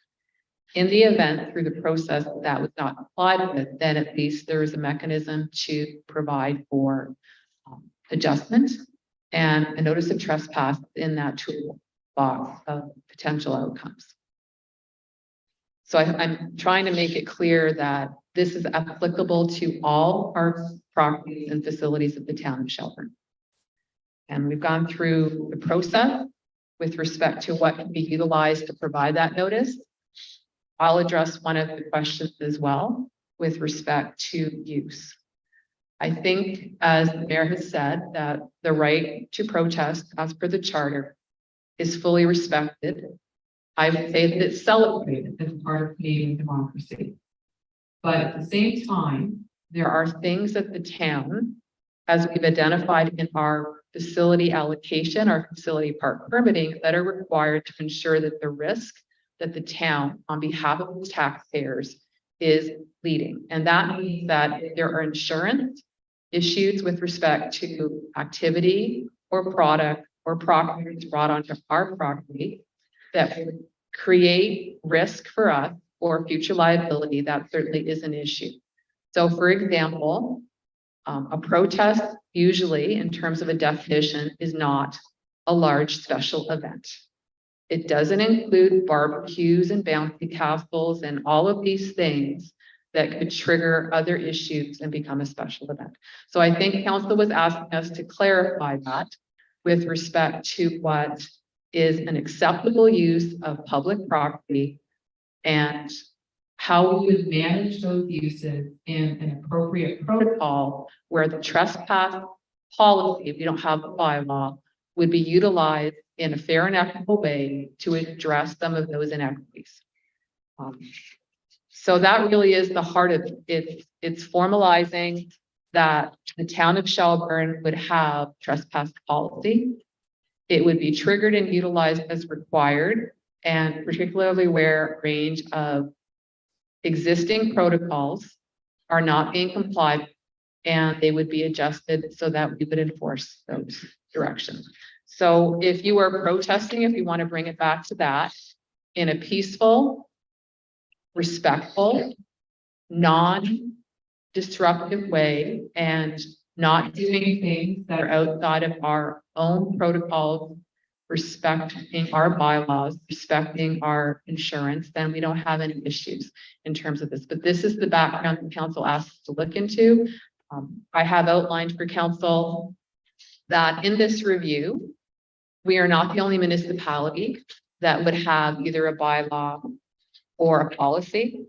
In the event through the process that was not applied with, then at least there is a mechanism to provide for adjustment and a notice of trespass in that toolbox of potential outcomes. So I'm trying to make it clear that this is applicable to all parks, properties, and facilities of the town of Shelburne. And we've gone through the process with respect to what can be utilized to provide that notice. I'll address one of the questions as well with respect to use. I think, as the mayor has said, that the right to protest as per the charter is fully respected. I would say that it's celebrated as part of Canadian democracy. But at the same time, there are things that the town, as we've identified in our facility allocation, our facility park permitting, that are required to ensure that the risk that the town, on behalf of its taxpayers, is leading. And that means that if there are insurance issues with respect to activity or product or property that's brought onto our property that would create risk for us or future liability, that certainly is an issue. So for example, a protest usually in terms of a definition is not a large special event. It doesn't include barbecues and bouncy castles and all of these things that could trigger other issues and become a special event. So I think council was asking us to clarify that with respect to what is an acceptable use of public property and how we would manage those uses in an appropriate protocol where the trespass policy, if you don't have a bylaw, would be utilized in a fair and equitable way to address some of those inequities. So that really is the heart of it. It's formalizing that the town of Shelburne would have trespass policy. It would be triggered and utilized as required, and particularly where a range of existing protocols are not being complied with, and they would be adjusted so that we would enforce those directions. So if you are protesting, if you want to bring it back to that, in a peaceful, respectful, non-disruptive way, and not doing things that are outside of our own protocols, respecting our bylaws, respecting our insurance, then we don't have any issues in terms of this. But this is the background the council asked us to look into. I have outlined for council that in this review, we are not the only municipality that would have either a bylaw or a policy.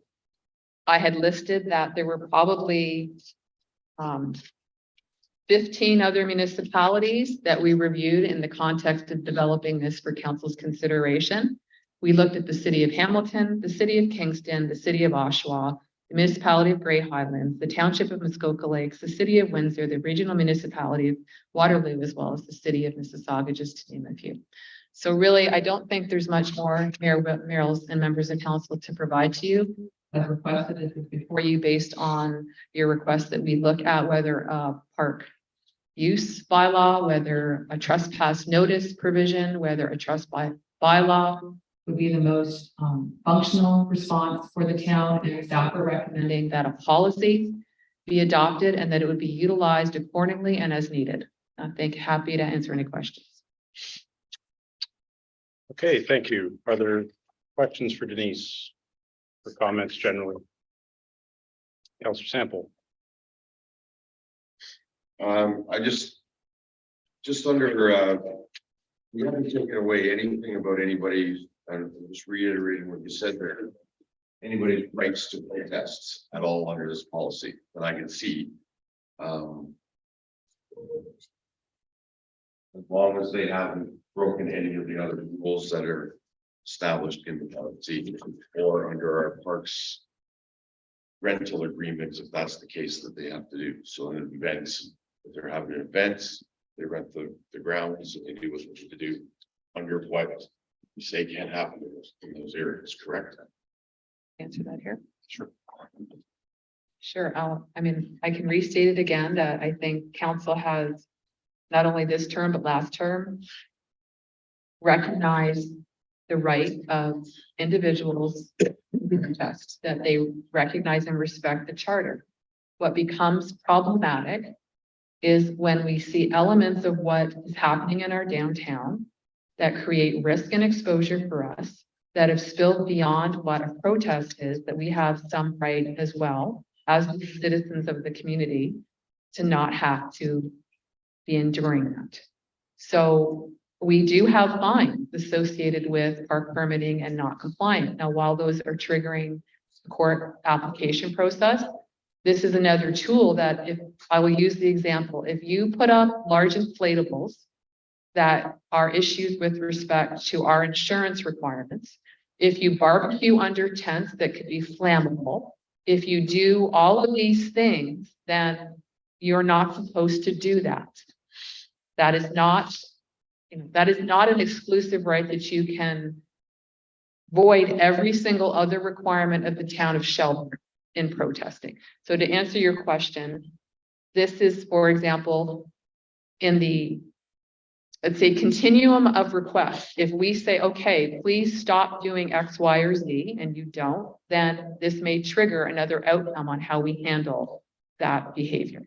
I had listed that there were probably 15 other municipalities that we reviewed in the context of developing this for council's consideration. We looked at the city of Hamilton, the city of Kingston, the city of Oshawa, the municipality of Grey Highlands, the township of Muskoka Lakes, the city of Windsor, the regional municipality of Waterloo, as well as the city of Mississauga, just to name a few. So really, I don't think there's much more, Merrills and members of council, to provide to you. I've requested it before you based on your request that we look at whether a park use bylaw, whether a trespass notice provision, whether a trespass bylaw would be the most functional response for the town, and staff are recommending that a policy be adopted and that it would be utilized accordingly and as needed. Happy to answer any questions. Okay, thank you. Are there questions for Denise or comments generally? Councillor Sample. I just under, you haven't taken away anything about anybody's, I'm just reiterating what you said there. Anybody's rights to protest at all under this policy that I can see. As long as they haven't broken any of the other rules that are established in the policy or under our parks. Rental agreements, if that's the case that they have to do. So in events, if they're having events, they rent the grounds and they do what they need to do. Under what you say can't happen in those areas, correct? Answer that here. Sure. Sure, I mean, I can restate it again, that I think council has not only this term, but last term recognized the right of individuals to protest, that they recognize and respect the charter. What becomes problematic is when we see elements of what is happening in our downtown that create risk and exposure for us, that have spilled beyond what a protest is, that we have some right as well as citizens of the community to not have to be enduring that. So we do have fines associated with park permitting and not compliant. Now, while those are triggering the court application process, this is another tool that, if I will use the example, if you put up large inflatables that are issues with respect to our insurance requirements, if you barbecue under tents that could be flammable, if you do all of these things, then you're not supposed to do that. That is not, that is not an exclusive right that you can void every single other requirement of the town of Shelburne in protesting. So to answer your question, this is, for example, in the, let's say, continuum of requests. If we say, okay, please stop doing X, Y, or Z, and you don't, then this may trigger another outcome on how we handle that behavior.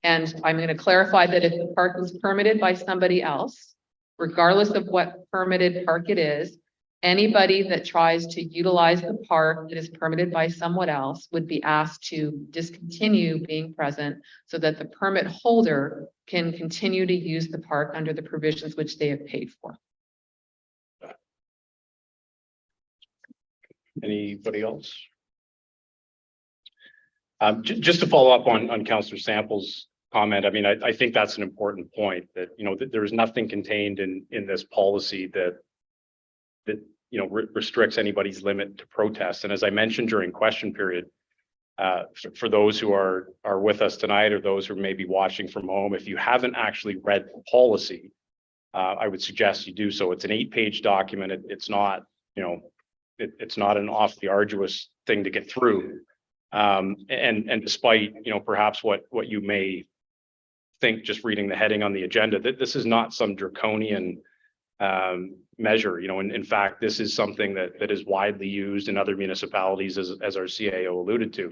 And I'm going to clarify that if the park was permitted by somebody else, regardless of what permitted park it is, anybody that tries to utilize the park that is permitted by someone else would be asked to discontinue being present so that the permit holder can continue to use the park under the provisions which they have paid for. Anybody else? Just to follow up on Councillor Sample's comment, I mean, I think that's an important point, that, that there is nothing contained in this policy that restricts anybody's limit to protest. And as I mentioned during question period, for those who are with us tonight, or those who may be watching from home, if you haven't actually read the policy, I would suggest you do so. It's an 8-page document. It's not, it's not an awfully arduous thing to get through. And despite, perhaps what you may think just reading the heading on the agenda, that this is not some draconian measure. In fact, this is something that is widely used in other municipalities, as our CAO alluded to.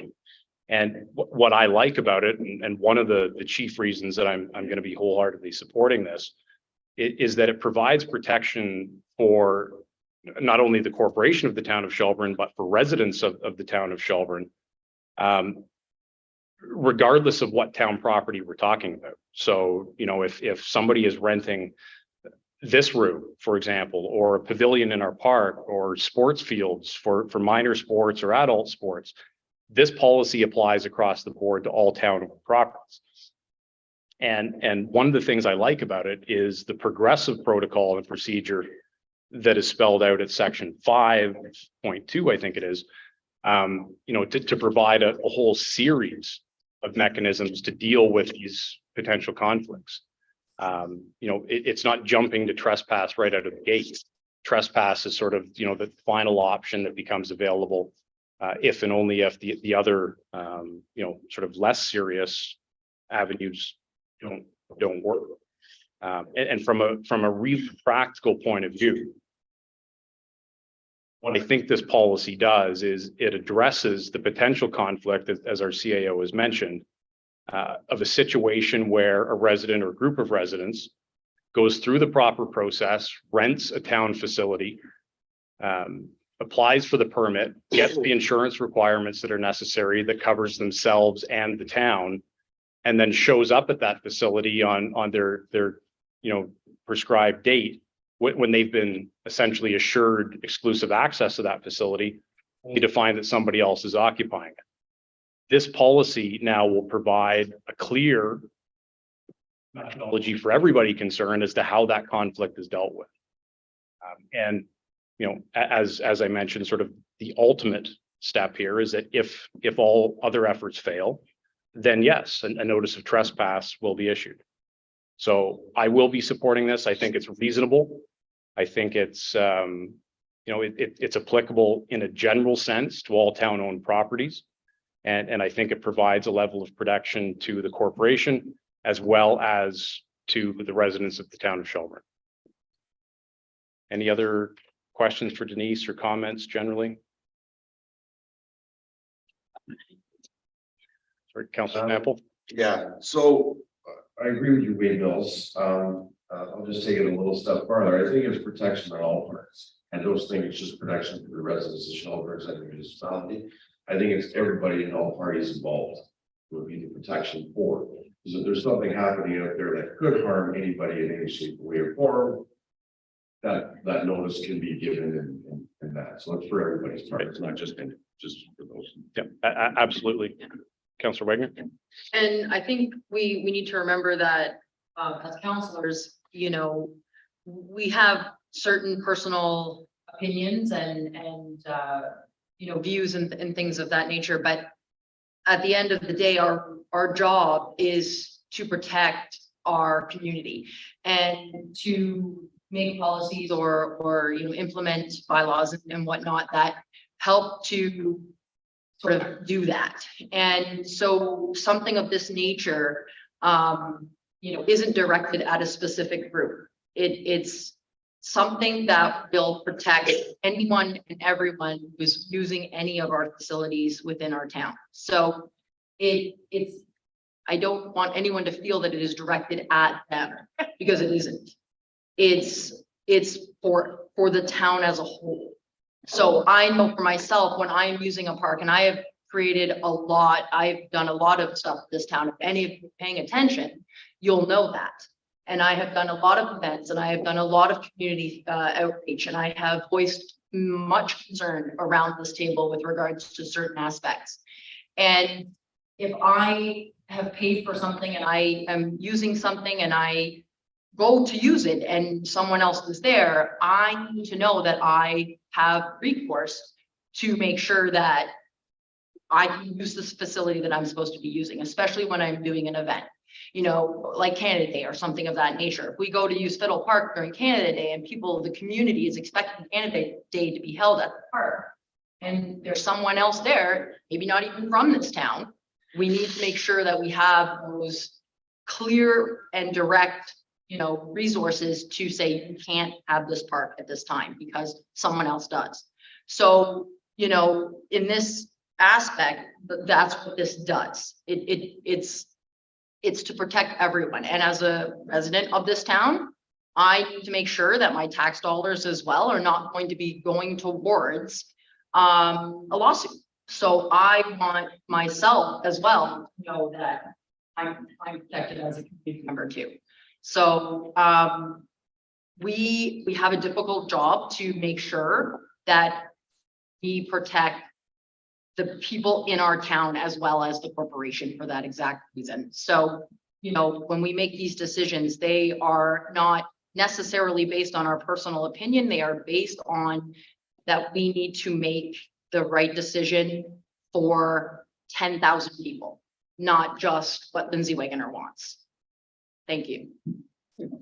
And what I like about it, and one of the chief reasons that I'm going to be wholeheartedly supporting this, is that it provides protection for not only the corporation of the town of Shelburne, but for residents of the town of Shelburne, regardless of what town property we're talking about. So, if somebody is renting this room, for example, or a pavilion in our park, or sports fields for minor sports or adult sports, this policy applies across the board to all town properties. And one of the things I like about it is the progressive protocol and procedure that is spelled out at section 5.2, I think it is, to provide a whole series of mechanisms to deal with these potential conflicts. It's not jumping to trespass right out of the gate. Trespass is sort of, the final option that becomes available if and only if the other, sort of less serious avenues don't work. And from a real practical point of view, what I think this policy does is it addresses the potential conflict, as our CAO has mentioned, of a situation where a resident or group of residents goes through the proper process, rents a town facility, applies for the permit, gets the insurance requirements that are necessary that covers themselves and the town, and then shows up at that facility on their prescribed date, when they've been essentially assured exclusive access to that facility, only to find that somebody else is occupying it. This policy now will provide a clear methodology for everybody concerned as to how that conflict is dealt with. And, you know, as I mentioned, sort of the ultimate step here is that if all other efforts fail, then yes, a notice of trespass will be issued. So I will be supporting this. I think it's reasonable. I think it's, you know, it's applicable in a general sense to all town-owned properties. And I think it provides a level of protection to the corporation as well as to the residents of the town of Shelburne. Any other questions for Denise or comments generally? Sorry, Councilor Sample. Yeah, so I agree with you, Wade Mills. I'll just take it a little step farther. I think it's protection on all parts. I don't think it's just protection for the residents of Shelburne and the municipality. I think it's everybody and all parties involved would be the protection for. Because if there's something happening out there that could harm anybody in any shape, way, or form, that notice can be given in that. So it's for everybody's part. It's not just for those. Yeah, absolutely. Councilor Wagner. And I think we need to remember that as counselors, you know, we have certain personal opinions and you know, views and things of that nature. But at the end of the day, our job is to protect our community and to make policies or you know, implement bylaws and whatnot that help to sort of do that. And so something of this nature, you know, isn't directed at a specific group. It's something that will protect anyone and everyone who's using any of our facilities within our town. So it's, I don't want anyone to feel that it is directed at them because it isn't. It's for the town as a whole. So I know for myself, when I'm using a park, and I have created a lot, I've done a lot of stuff in this town. If any of you are paying attention, you'll know that. And I have done a lot of events and I have done a lot of community outreach, and I have voiced much concern around this table with regards to certain aspects. And if I have paid for something and I am using something and I go to use it and someone else is there, I need to know that I have recourse to make sure that I can use this facility that I'm supposed to be using, especially when I'm doing an event, you know, like Canada Day or something of that nature. If we go to use Fiddle Park during Canada Day and people, the community is expecting Canada Day to be held at the park, and there's someone else there, maybe not even from this town, we need to make sure that we have those clear and direct, you know, resources to say you can't have this park at this time because someone else does. So, you know, in this aspect, that's what this does. It's to protect everyone. And as a resident of this town, I need to make sure that my tax dollars as well are not going to be going towards a lawsuit. So I want myself as well to know that I'm protected as a community member too. So we have a difficult job to make sure that we protect the people in our town as well as the corporation for that exact reason. So, you know, when we make these decisions, they are not necessarily based on our personal opinion. They are based on that we need to make the right decision for 10,000 people, not just what Lindsay Wegener wants. Thank you.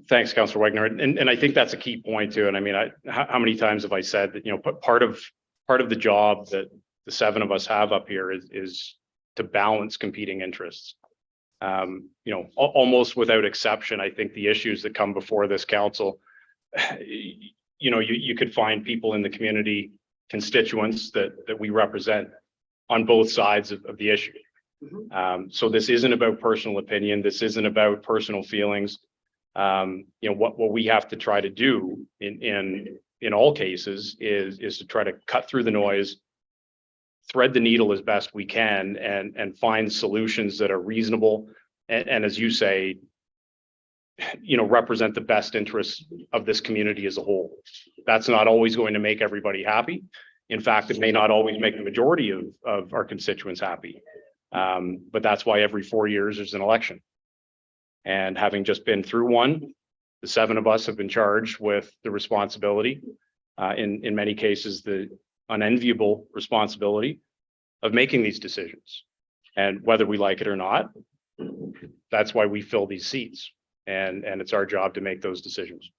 Thanks, Councilor Wagner. And I think that's a key point too. And I mean, how many times have I said that, you know, part of the job that the seven of us have up here is to balance competing interests. You know, almost without exception, I think the issues that come before this council, you know, you could find people in the community, constituents that we represent on both sides of the issue. So this isn't about personal opinion. This isn't about personal feelings. You know, what we have to try to do in all cases is to try to cut through the noise, thread the needle as best we can, and find solutions that are reasonable and as you say, you know, represent the best interests of this community as a whole. That's not always going to make everybody happy. In fact, it may not always make the majority of our constituents happy. But that's why every 4 years there's an election. And having just been through one, the 7 of us have been charged with the responsibility, in many cases, the unenviable responsibility of making these decisions. And whether we like it or not, that's why we fill these seats. And it's our job to make those decisions.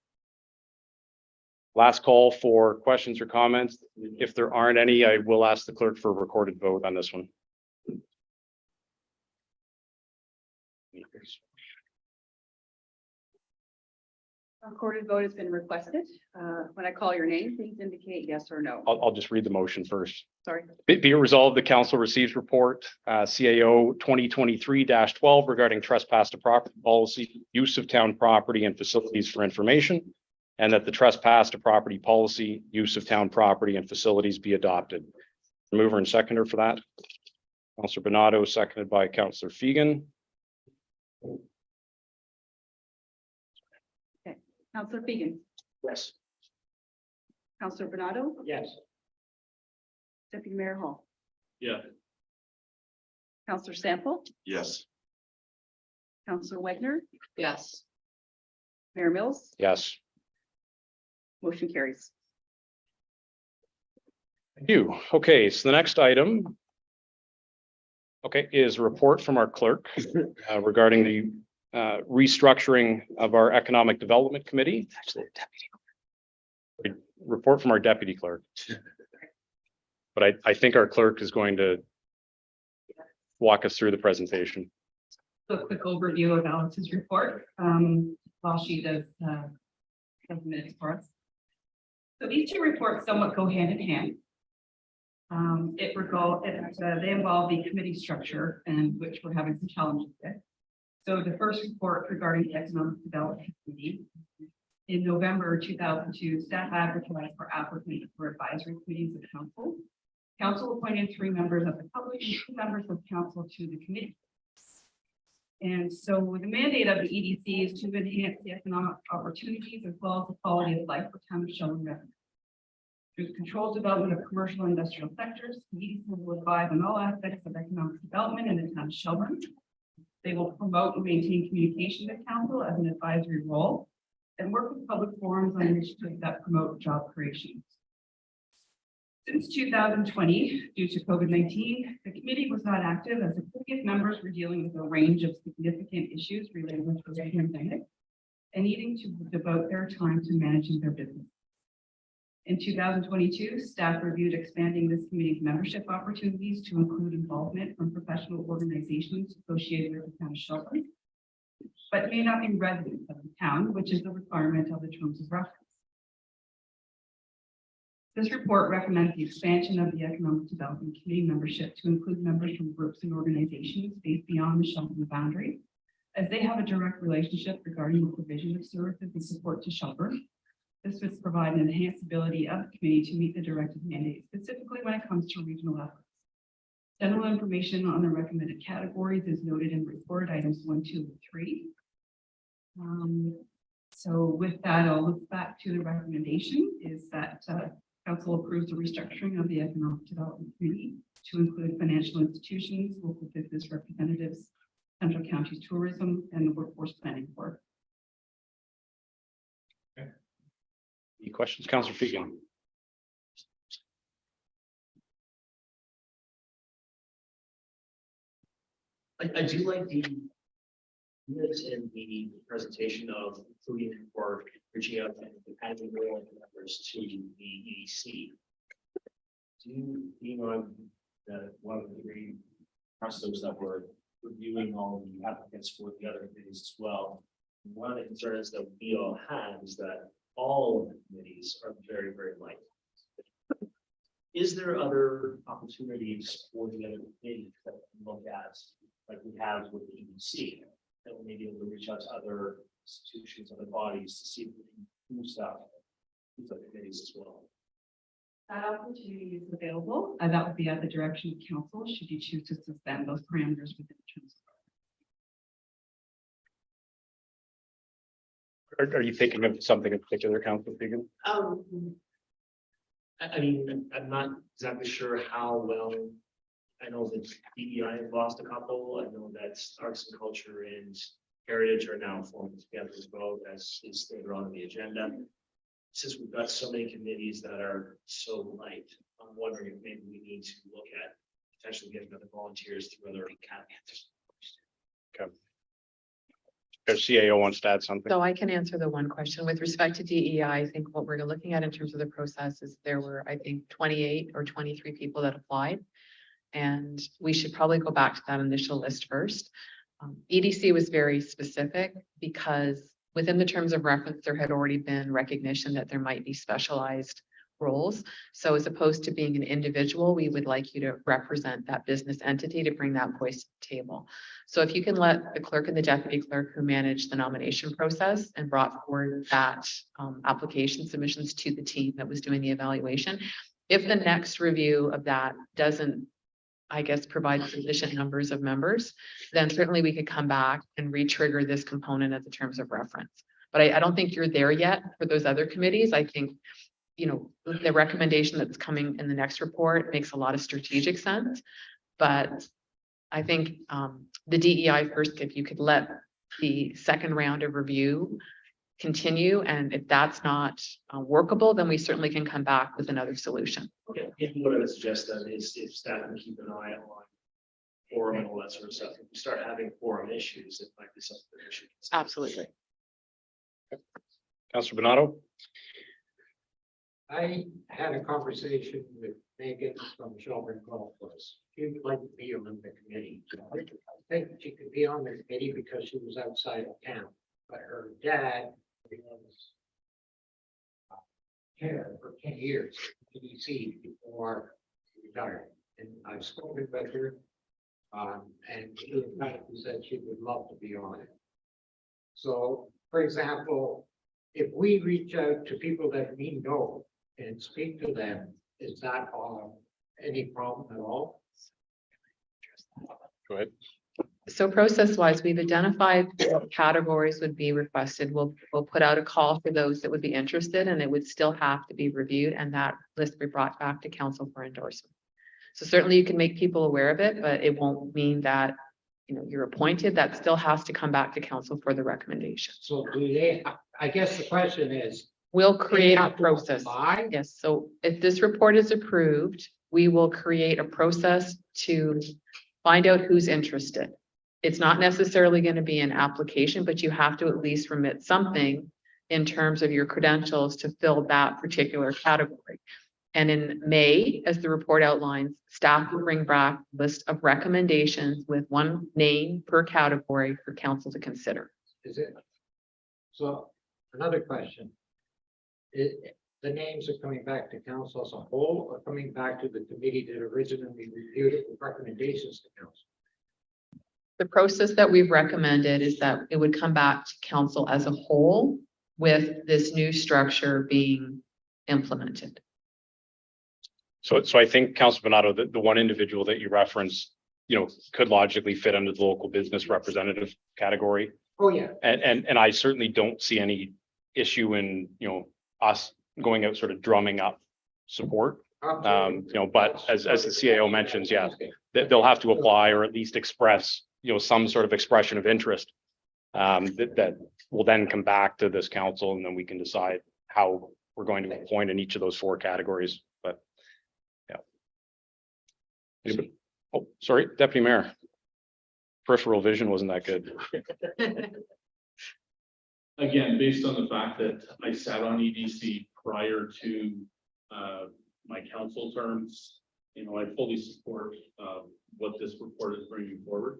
Last call for questions or comments. If there aren't any, I will ask the clerk for a recorded vote on this one. A recorded vote has been requested. When I call your name, please indicate yes or no. I'll just read the motion first. Sorry. Be it resolved, the council receives report CAO 2023-12 regarding trespass to property policy, use of town property and facilities for information, and that the trespass to property policy, use of town property and facilities be adopted. Mover and seconder for that. Councillor Bernardo, seconded by Councillor Fegan. Councillor Fegan, Yes. Councillor Bernardo, Yes. Deputy Mayor Hall, Yeah. Councillor Sample, Yes. Councillor Wagner, Yes. Mayor Mills, Yes. motion carries. Thank you. Okay, so the next item. Okay, is a report from our clerk regarding the restructuring of our Economic Development Committee. Report from our deputy clerk. But I think our clerk is going to walk us through the presentation. A quick overview of Alex's report, while she does the minutes for us. So these two reports somewhat go hand in hand. They involve the committee structure and which we're having some challenges with. So the first report regarding the Economic Development Committee. In November 2002, staff advertised for applicants for advisory committees of council. Council appointed 3 members of the public and 2 members of council to the committee. And so the mandate of the EDC is to enhance the economic opportunities as well as the quality of life for town of Shelburne residents. Through the controlled development of commercial and industrial sectors, the EDC will advise on all aspects of economic development in the town of Shelburne. They will promote and maintain communication with council as an advisory role and work with public forums on initiatives that promote job creation. Since 2020, due to COVID-19, the committee was not active as the previous members were dealing with a range of significant issues related to the pandemic and needing to devote their time to managing their business. In 2022, staff reviewed expanding this committee's membership opportunities to include involvement from professional organizations associated with the town of Shelburne, but may not be residents of the town, which is the requirement of the terms of reference. This report recommends the expansion of the Economic Development Committee membership to include members from groups and organizations based beyond the Shelburne boundary, as they have a direct relationship regarding the provision of services and support to Shelburne. This would provide an enhanced ability of the committee to meet the directive mandate, specifically when it comes to regional efforts. General information on the recommended categories is noted in report items 1, 2, and 3. So with that, I'll look back to the recommendation is that council approves the restructuring of the Economic Development Committee to include financial institutions, local business representatives, Central County Tourism, and the Workforce Planning Board. Any questions, Councillor Fegan? I do like the units in the presentation of including or reaching out and adding more members to the EDC. You know, that one of the 3 processes that were reviewing all the applicants for the other committees as well. One of the concerns that we all have is that all of the committees are very, very light. Is there other opportunities for the other committees that we can look at, like we have with the EDC, that we may be able to reach out to other institutions, other bodies to see if we can do stuff with the committees as well? That opportunity is available, and that would be at the direction of council should you choose to suspend those parameters within the terms. Are you thinking of something in particular, Councillor Fegan? I mean, I'm not exactly sure how well. I know that DEI has lost a couple. I know that arts and culture and Heritage are now forming together as well, as is later on in the agenda. Since we've got so many committees that are so light, I'm wondering if maybe we need to look at potentially getting other volunteers through other academies. Their CAO wants to add something. So I can answer the one question with respect to DEI. I think what we're looking at in terms of the process is there were, I think, 28 or 23 people that applied. And we should probably go back to that initial list first. EDC was very specific because within the terms of reference, there had already been recognition that there might be specialized roles. So as opposed to being an individual, we would like you to represent that business entity to bring that voice to the table. So if you can let the clerk and the deputy clerk who managed the nomination process and brought forward that application submissions to the team that was doing the evaluation, if the next review of that doesn't, I guess, provide sufficient numbers of members, then certainly we could come back and re-trigger this component as the terms of reference. But I don't think you're there yet for those other committees. I think, you know, the recommendation that's coming in the next report makes a lot of strategic sense. But I think the DEI first, if you could let the second round of review continue, and if that's not workable, then we certainly can come back with another solution. Okay, if what I would suggest then is if staff can keep an eye on forum and all that sort of stuff, if we start having forum issues, it might be something that we should consider. Absolutely. Councillor Bernardo? I had a conversation with Megan from Shelburne Golf Course. She would like to be on the committee. I think she could be on the committee because she was outside of town, but her dad was chair for 10 years, EDC, before he retired. And I've spoken with her, and she emphatically said she would love to be on it. So, for example, if we reach out to people that we know and speak to them, is that any problem at all? Go ahead. So process-wise, we've identified what categories would be requested. We'll put out a call for those that would be interested, and it would still have to be reviewed, and that list be brought back to council for endorsement. So certainly you can make people aware of it, but it won't mean that, you know, you're appointed. That still has to come back to council for the recommendation. So do they, I guess the question is. We'll create a have to process. apply? Yes, so if this report is approved, we will create a process to find out who's interested. It's not necessarily going to be an application, but you have to at least remit something in terms of your credentials to fill that particular category. And in May, as the report outlines, staff will bring back a list of recommendations with one name per category for council to consider. Is it? So another question. The names are coming back to council as a whole or coming back to the committee that originally reviewed it with recommendations to council? The process that we've recommended is that it would come back to council as a whole with this new structure being implemented. So I think Councillor Bernardo, the one individual that you referenced, you know, could logically fit under the local business representative category. Oh, yeah. And I certainly don't see any issue in, you know, us going out sort of drumming up support. You know, but as the CAO mentions, yeah, they'll have to apply or at least express, you know, some sort of expression of interest. That will then come back to this council, and then we can decide how we're going to appoint in each of those four categories. But yeah. Anybody? Oh, sorry, Deputy Mayor. Peripheral vision wasn't that good. Again, based on the fact that I sat on EDC prior to my council terms, you know, I fully support what this report is bringing forward.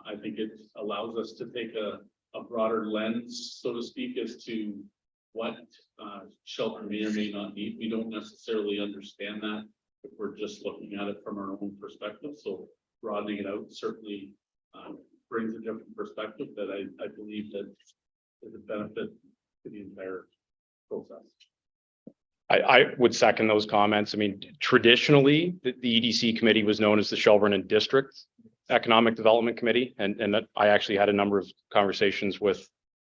I think it allows us to take a broader lens, so to speak, as to what Shelburne may or may not need. We don't necessarily understand that if we're just looking at it from our own perspective. So broadening it out certainly brings a different perspective that I believe that is a benefit to the entire process. I would second those comments. I mean, traditionally, the EDC committee was known as the Shelburne and District Economic Development Committee, and that I actually had a number of conversations with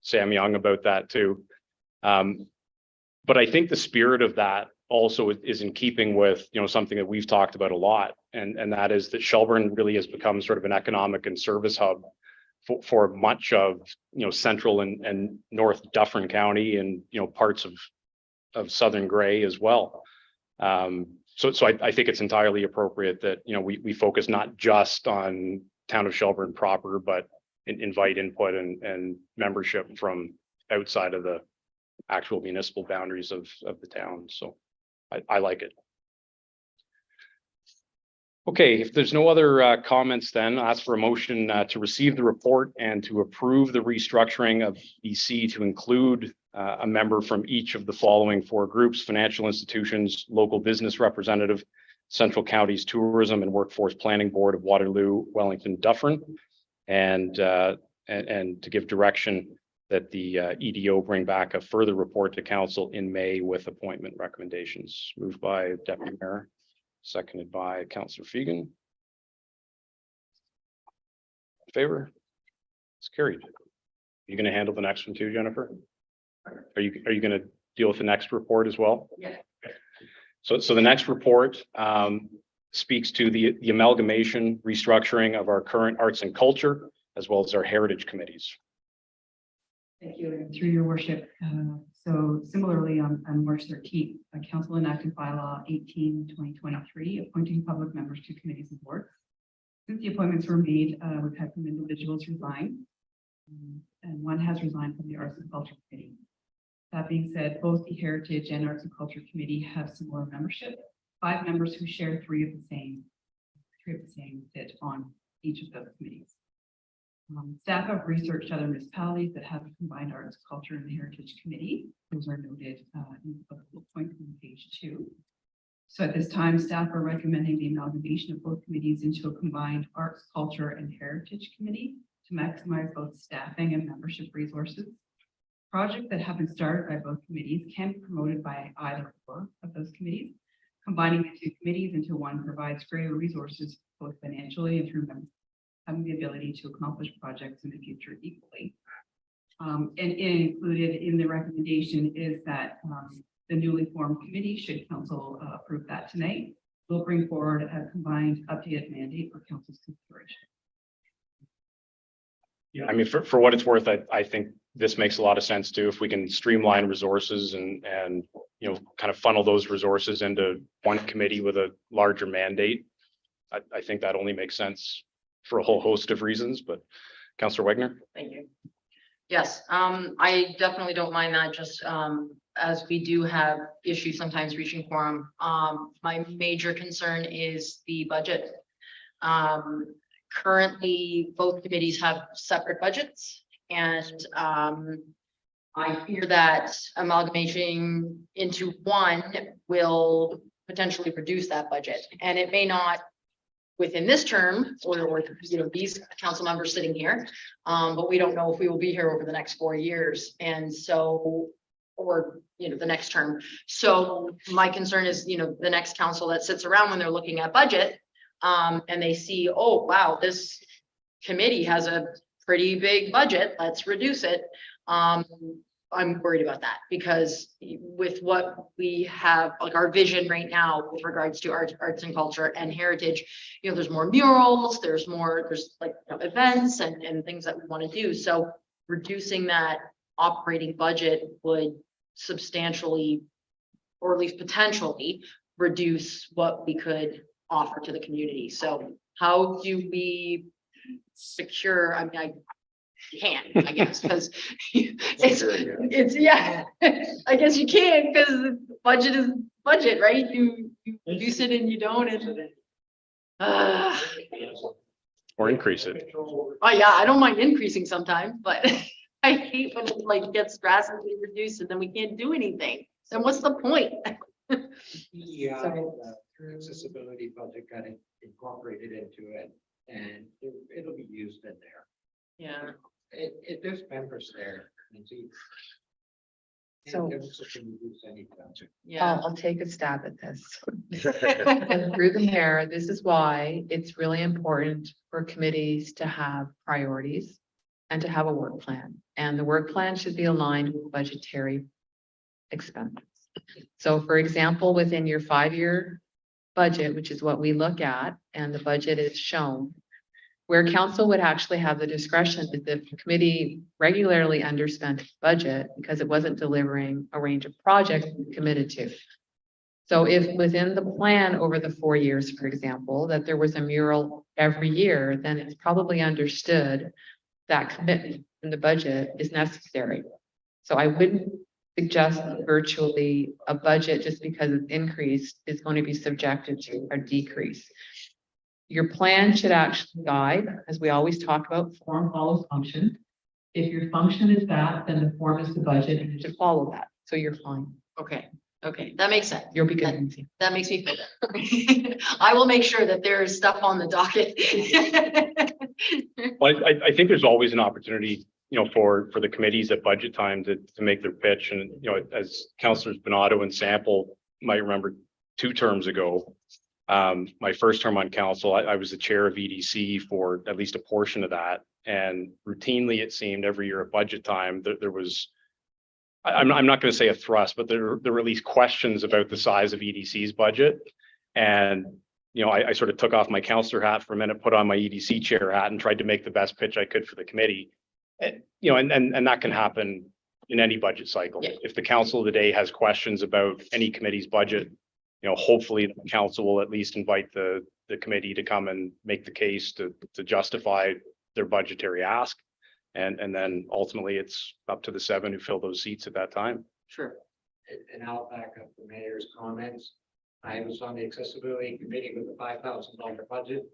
Sam Young about that too. But I think the spirit of that also is in keeping with, you know, something that we've talked about a lot, and that is that Shelburne really has become sort of an economic and service hub for much of, central and north Dufferin County and, parts of southern Gray as well. So I think it's entirely appropriate that, we focus not just on town of Shelburne proper, but invite input and membership from outside of the actual municipal boundaries of the town. So I like it. Okay, if there's no other comments, then I'll ask for a motion to receive the report and to approve the restructuring of EC to include a member from each of the following four groups: financial institutions, local business representative, Central Counties Tourism and Workforce Planning Board of Waterloo, Wellington, Dufferin, and to give direction that the EDO bring back a further report to council in May with appointment recommendations. Moved by Deputy Mayor, seconded by Councillor Fegan. Favor? It's carried. You going to handle the next one too, Jennifer? Are you going to deal with the next report as well? Yeah. So the next report speaks to the amalgamation restructuring of our current arts and culture, as well as our heritage committees. Thank you, and through your worship. So similarly, on March 13th, Council enacted bylaw 18/2023, appointing public members to committees and boards. Since the appointments were made, we've had some individuals resign, and one has resigned from the Arts and Culture Committee. That being said, both the Heritage and Arts and Culture Committee have similar membership, 5 members who share three of the same sit on each of those committees. Staff have researched other municipalities that have a combined arts, culture, and heritage committee. Those are noted in the bullet point on page 2. So at this time, staff are recommending the amalgamation of both committees into a combined arts, culture, and heritage committee to maximize both staffing and membership resources. Projects that have been started by both committees can be promoted by either or of those committees. Combining the two committees into one provides greater resources, both financially and through having the ability to accomplish projects in the future equally. And included in the recommendation is that the newly formed committee, should council approve that tonight, will bring forward a combined updated mandate for council's consideration. Yeah, I mean, for what it's worth, I think this makes a lot of sense too. If we can streamline resources and kind of funnel those resources into one committee with a larger mandate, I think that only makes sense for a whole host of reasons. But Councillor Wegner. Thank you. Yes, I definitely don't mind that, just as we do have issues sometimes reaching quorum. My major concern is the budget. Currently, both committees have separate budgets, and I fear that amalgamation into one will potentially reduce that budget, and it may not within this term or these council members sitting here, but we don't know if we will be here over the next 4 years, and so or the next term. So my concern is the next council that sits around when they're looking at budget. And they see, oh, wow, this committee has a pretty big budget, let's reduce it. I'm worried about that, because with what we have, like our vision right now with regards to arts and culture and heritage, there's more murals, there's like events and things that we want to do. So reducing that operating budget would substantially, or at least potentially, reduce what we could offer to the community. So how do we secure, I mean, I can't, I guess, because it's yeah, I guess you can, because budget is budget, right? You use it and you don't, and Or increase it. oh yeah, I don't mind increasing sometimes, but I hate when it like gets drastically reduced and then we can't do anything. Then what's the point? Yeah, So- accessibility budget got incorporated into it, and it'll be used in there. Yeah. There's members there. And So- there's such a use any budget. Yeah. I'll take a stab at this. And through the mayor, this is why it's really important for committees to have priorities and to have a work plan. And the work plan should be aligned with budgetary expenses. So for example, within your 5-year budget, which is what we look at, and the budget is shown, Where council would actually have the discretion is if the committee regularly underspent its budget because it wasn't delivering a range of projects it committed to. So if within the plan over the 4 years, for example, that there was a mural every year, then it's probably understood that commitment in the budget is necessary. So I wouldn't suggest that virtually a budget, just because it's increased, is going to be subjected to a decrease. Your plan should actually guide, as we always talk about, form follows function. If your function is that, then the form is the budget and it should follow that. So you're fine. Okay, okay, that makes sense. You'll be good. Lindsay. That makes me feel better. I will make sure that there is stuff on the docket. Well, I think there's always an opportunity, for the committees at budget time to make their pitch. And, as Councillors Bernardo and Sample might remember 2 terms ago, my first term on council, I was the chair of EDC for at least a portion of that. And routinely, it seemed every year at budget time that there was, I'm not going to say a thrust, but there were at least questions about the size of EDC's budget. And, I sort of took off my councillor hat for a minute, put on my EDC chair hat and tried to make the best pitch I could for the committee. And that can happen in any budget cycle. Yeah. If the council today has questions about any committee's budget, hopefully the council will at least invite the committee to come and make the case to justify their budgetary ask. And then ultimately it's up to the 7 who fill those seats at that time. Sure. And I'll back up the mayor's comments. I was on the accessibility committee with a $5,000 budget,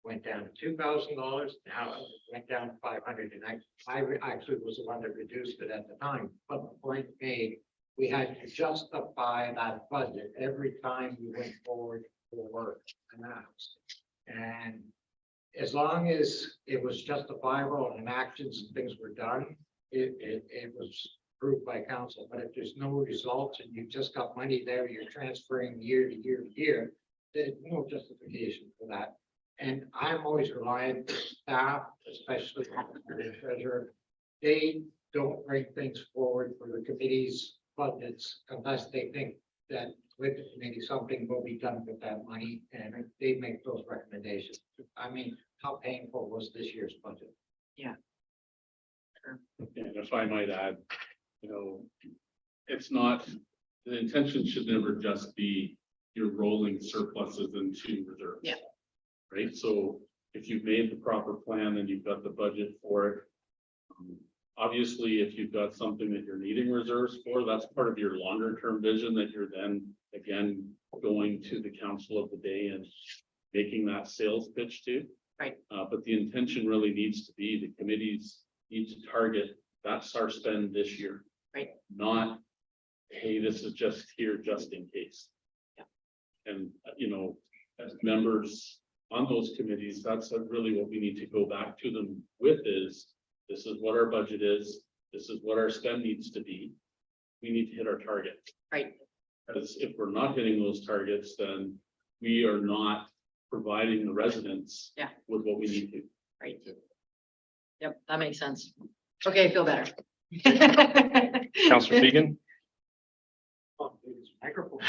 went down to $2,000. Now it went down to 500, and I actually was the one that reduced it at the time. But the point made, we had to justify that budget every time we went forward for an ask. And as long as it was justifiable and actions and things were done, it was approved by council. But if there's no results and you've just got money there, you're transferring year to year to year, there's no justification for that. And I'm always relying on staff, especially the treasurer. They don't bring things forward for the committee's budgets unless they think that with the committee, something will be done with that money, and they make those recommendations. I mean, how painful was this year's budget? And if I might add, it's not, the intention should never just be you're rolling surpluses into reserves. Yeah. Right, so if you've made the proper plan and you've got the budget for it. Obviously, if you've got something that you're needing reserves for, that's part of your longer term vision that you're then again going to the council of the day and making that sales pitch to. Right. But the intention really needs to be the committees need to target, that's our spend this year. Right. Not, hey, this is just here just in case. Yeah. And, as members on those committees, that's really what we need to go back to them with is, this is what our budget is. This is what our spend needs to be. We need to hit our target. Right. Because if we're not hitting those targets, then we are not providing the residents Yeah. with what we need to. Right. Yep, that makes sense. Okay, I feel better. Councillor Fegan? Microphone.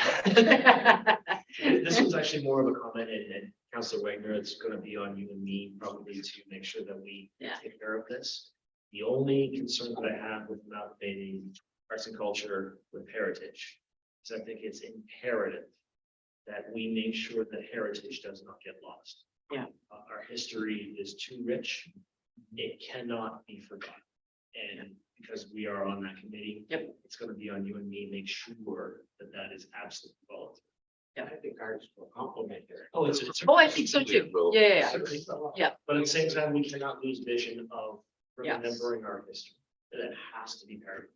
This was actually more of a comment, and Councillor Wagner, it's gonna be on you and me probably to make sure that we Yeah. take care of this. The only concern that I have with amalgamating arts and culture with heritage is I think it's imperative that we make sure that heritage does not get lost. Yeah. Our history is too rich. It cannot be forgotten. And because we are on that committee. Yep. It's gonna be on you and me, make sure that that is absolutely followed. Yeah. I think ours will complement there. Oh, it's. Oh, I think so too. Yeah. Yeah. But at the same time, we cannot lose vision of Yes. remembering our history. That it has to be part of.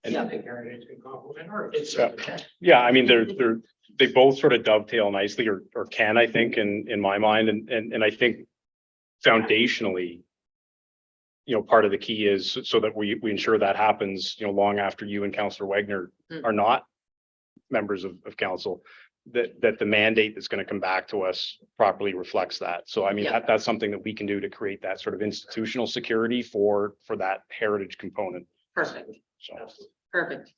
And I think heritage can complement ours. It certainly can. yeah, I mean, they both sort of dovetail nicely or can, I think, in my mind. And I think foundationally, part of the key is so that we ensure that happens, long after you and Councillor Wagner are not members of council, that the mandate that's going to come back to us properly reflects that. So I mean, Yeah. that's something that we can do to create that sort of institutional security for that heritage component. Perfect, So, perfect.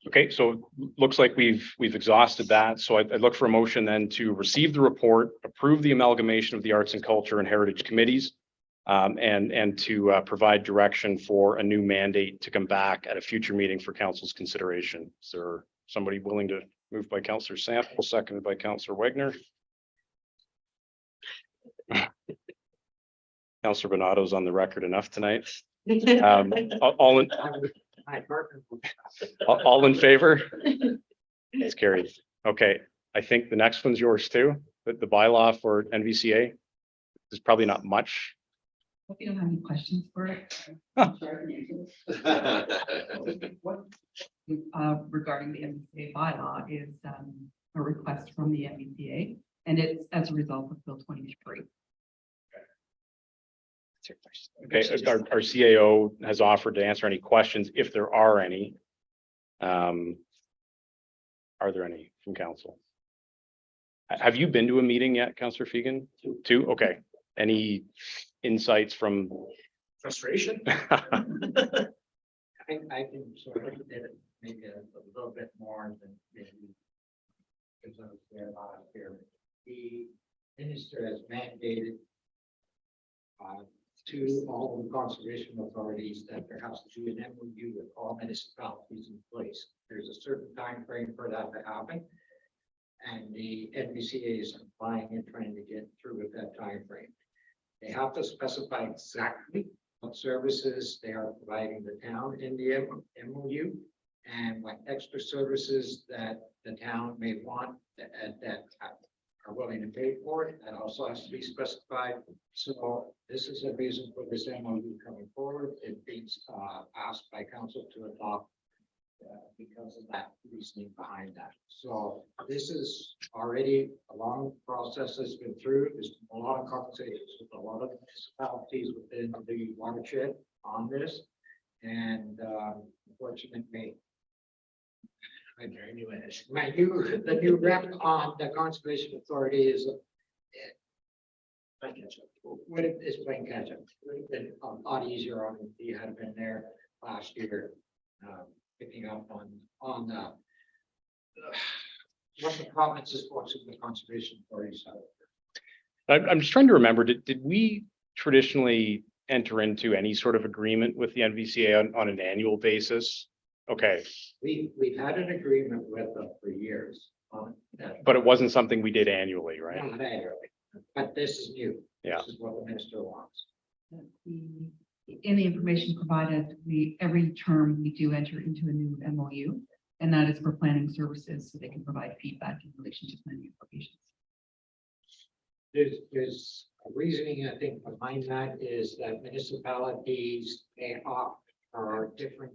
Okay, so looks like we've exhausted that. So I'd look for a motion then to receive the report, approve the amalgamation of the Arts and Culture and Heritage Committees, and to provide direction for a new mandate to come back at a future meeting for council's consideration. Is there somebody willing to move by Councillor Sample, seconded by Councillor Wagner? Councillor Benato's on the record enough tonight. All in favor? It's carried. Okay, I think the next one's yours too, but the bylaw for NVCA. There's probably not much. Hope you don't have any questions for it. Regarding the MBCA bylaw is a request from the MBCA, and it's as a result of Bill 23. Okay, our CAO has offered to answer any questions if there are any. Are there any from council? Have you been to a meeting yet, Councillor Fegan? Two? Okay. Any insights from? Frustration? I can sort of did it maybe a little bit more than maybe. Because I was there last year. The minister has mandated to all the conservation authorities that there has to be an MOU with all municipalities in place. There's a certain time frame for that to happen. And the NBCA is applying and trying to get through with that time frame. They have to specify exactly what services they are providing the town in the MOU and what extra services that the town may want that are willing to pay for it. That also has to be specified. So this is a reason for this MOU coming forward. It being asked by council to adopt because of that reasoning behind that. So this is already a long process that's been through. There's a lot of conversations with a lot of municipalities within the watershed on this. And unfortunately, the new rep on the conservation authority is playing catch up. Would it is playing catch up? Would have been a lot easier on if he had been there last year, picking up on what the province's force of the conservation authorities have. I'm just trying to remember, did we traditionally enter into any sort of agreement with the NVCA on an annual basis? Okay. We've had an agreement with them for years on that. But it wasn't something we did annually, right? Not annually, but this is new. Yeah. This is what the minister wants. In the information provided, every term we do enter into a new MOU, and that is for planning services, so they can provide feedback in relation to planning applications. There's a reasoning, I think, behind that is that municipalities may opt for different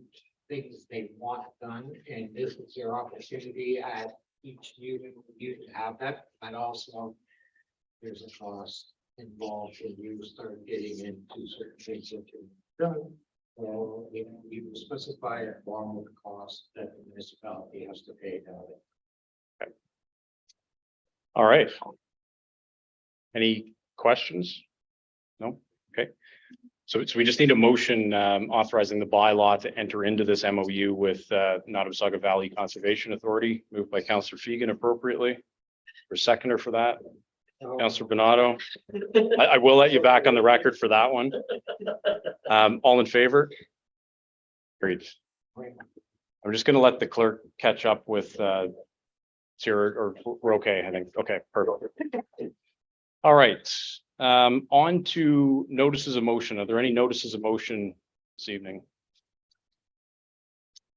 things they want done, and this is their opportunity at each new MOU to have that, but also there's a cost involved when you start getting into certain things that you've done. Well, you specify it along with the cost that the municipality has to pay down. Okay. All right. Any questions? No? Okay. So we just need a motion authorizing the bylaw to enter into this MOU with Nottawasaga Valley Conservation Authority, moved by Councillor Fegan appropriately. For seconder for that, Councillor Benato. I will let you back on the record for that one. All in favor? Great. I'm just going to let the clerk catch up with Sarah, or we're okay, I think. Okay, perfect. All right. On to notices of motion. Are there any notices of motion this evening?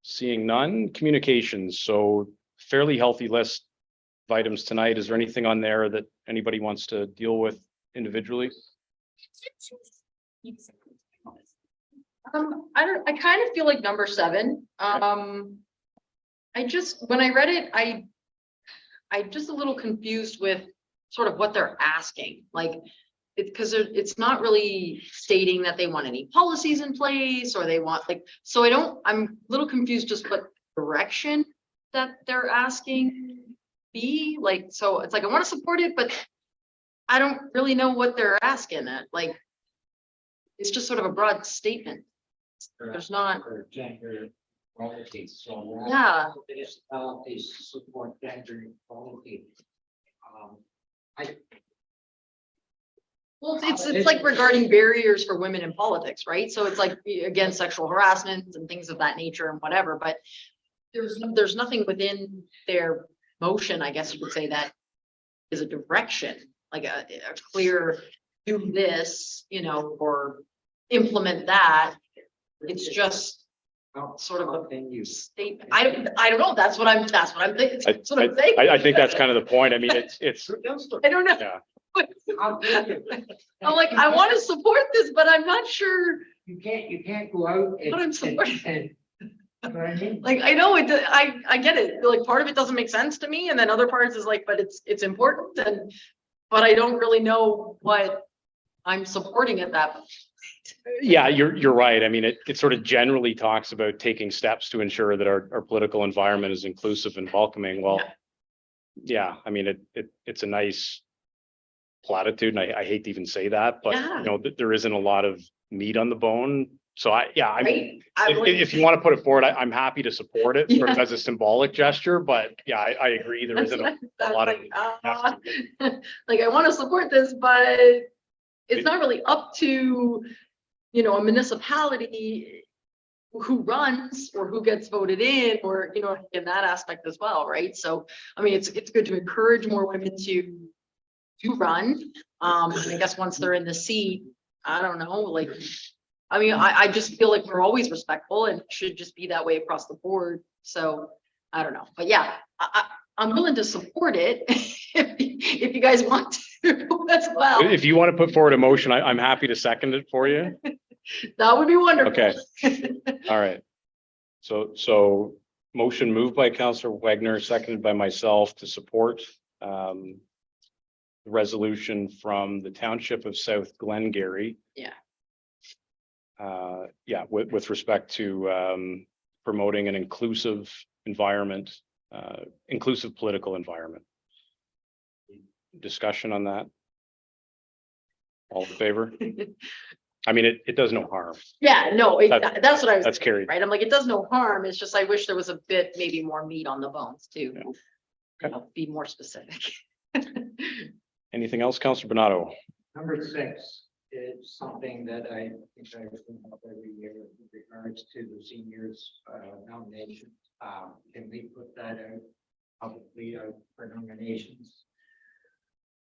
Seeing none. Communications. So fairly healthy list of items tonight. Is there anything on there that anybody wants to deal with individually? I kind of feel like number 7. When I read it, I'm just a little confused with sort of what they're asking, like, because it's not really stating that they want any policies in place or they want so I'm a little confused just what direction that they're asking be like. So it's like, I want to support it, but I don't really know what they're asking at. Like, it's just sort of a broad statement. There's not. For January Qualities, so. Yeah. Municipalities support gender equality. Well, it's like regarding barriers for women in politics, right? So it's like, again, sexual harassment and things of that nature and whatever, but there's nothing within their motion, I guess you could say, that is a direction, like a clear, do this, you know, or implement that. It's just sort of a statement. I don't know. That's what I'm thinking. That's what I'm saying. I think that's kind of the point. I mean, it's, I don't know. yeah. I'm like, I want to support this, but I'm not sure You can't go out and. what I'm supporting. and- you know what I mean? Like, I know it, I get it. Like, part of it doesn't make sense to me. And then other parts is like, but it's important and, but I don't really know what I'm supporting at that. Yeah, you're right. I mean, it sort of generally talks about taking steps to ensure that our political environment is inclusive and welcoming. Well, yeah, I mean, it's a nice platitude, and I hate to even say that, but Yeah. you know, there isn't a lot of meat on the bone. So I Right? mean, I'm like- if you want to put it forward, I'm happy to support it sort of Yeah. as a symbolic gesture, but yeah, I agree. There isn't a That's lot of. like, like, I want to support this, but it's not really up to, you know, a municipality who runs or who gets voted in, or, you know, in that aspect as well, right? So, I mean, it's good to encourage more women to run. And I guess once they're in the seat, I don't know, like, I mean, I just feel like we're always respectful and it should just be that way across the board. So I don't know, but yeah, I'm willing to support it if you guys want to as well. If you want to put forward a motion, I'm happy to second it for you. That would be wonderful. Okay. All right. So motion moved by Councillor Wagner, seconded by myself to support the resolution from the Township of South Glengarry. Yeah. Yeah, with respect to promoting an inclusive environment, inclusive political environment. Discussion on that? All in favor? I mean, it does no harm. Yeah, no, that's what I was. That's carried. Right, I'm like, it does no harm. It's just, I wish there was a bit, maybe more meat on the bones too. Yeah. You know, be more specific. Anything else, Councillor Bernardo? Number 6 is something that I think I bring up every year with regards to the seniors nomination. Can we put that out publicly for nominations?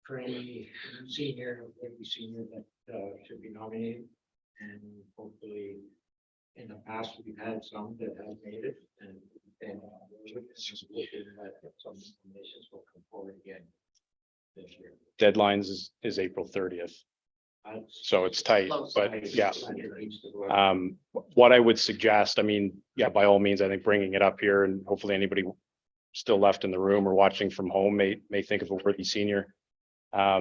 For any senior, every senior that should be nominated, and hopefully in the past, we've had some that have made it, and just looking that some nominations will come forward again this year. Deadlines is April 30th. So it's tight, but yeah. What I would suggest, I mean, yeah, by all means, I think bringing it up here, and hopefully anybody still left in the room or watching from home may think of a worthy senior. But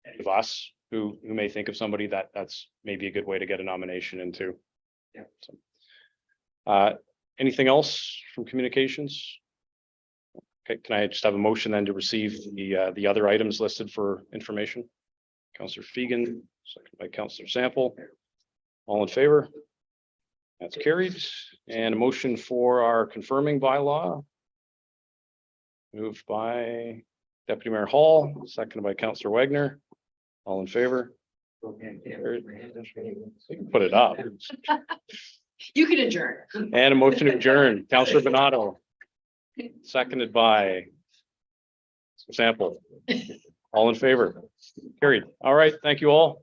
any of us who may think of somebody that's maybe a good way to get a nomination into. Yeah. So, anything else from communications? Okay, can I just have a motion then to receive the other items listed for information? Councillor Fegan, second by Councillor Sample. All in favor? That's carried. And a motion for our confirming bylaw. Moved by Deputy Mayor Hall, seconded by Councillor Wagner. All in favor? Carried. You can put it up. You can adjourn. And a motion to adjourn. Councillor Bernardo. Seconded by Sample. All in favor? Carried. All right. Thank you all.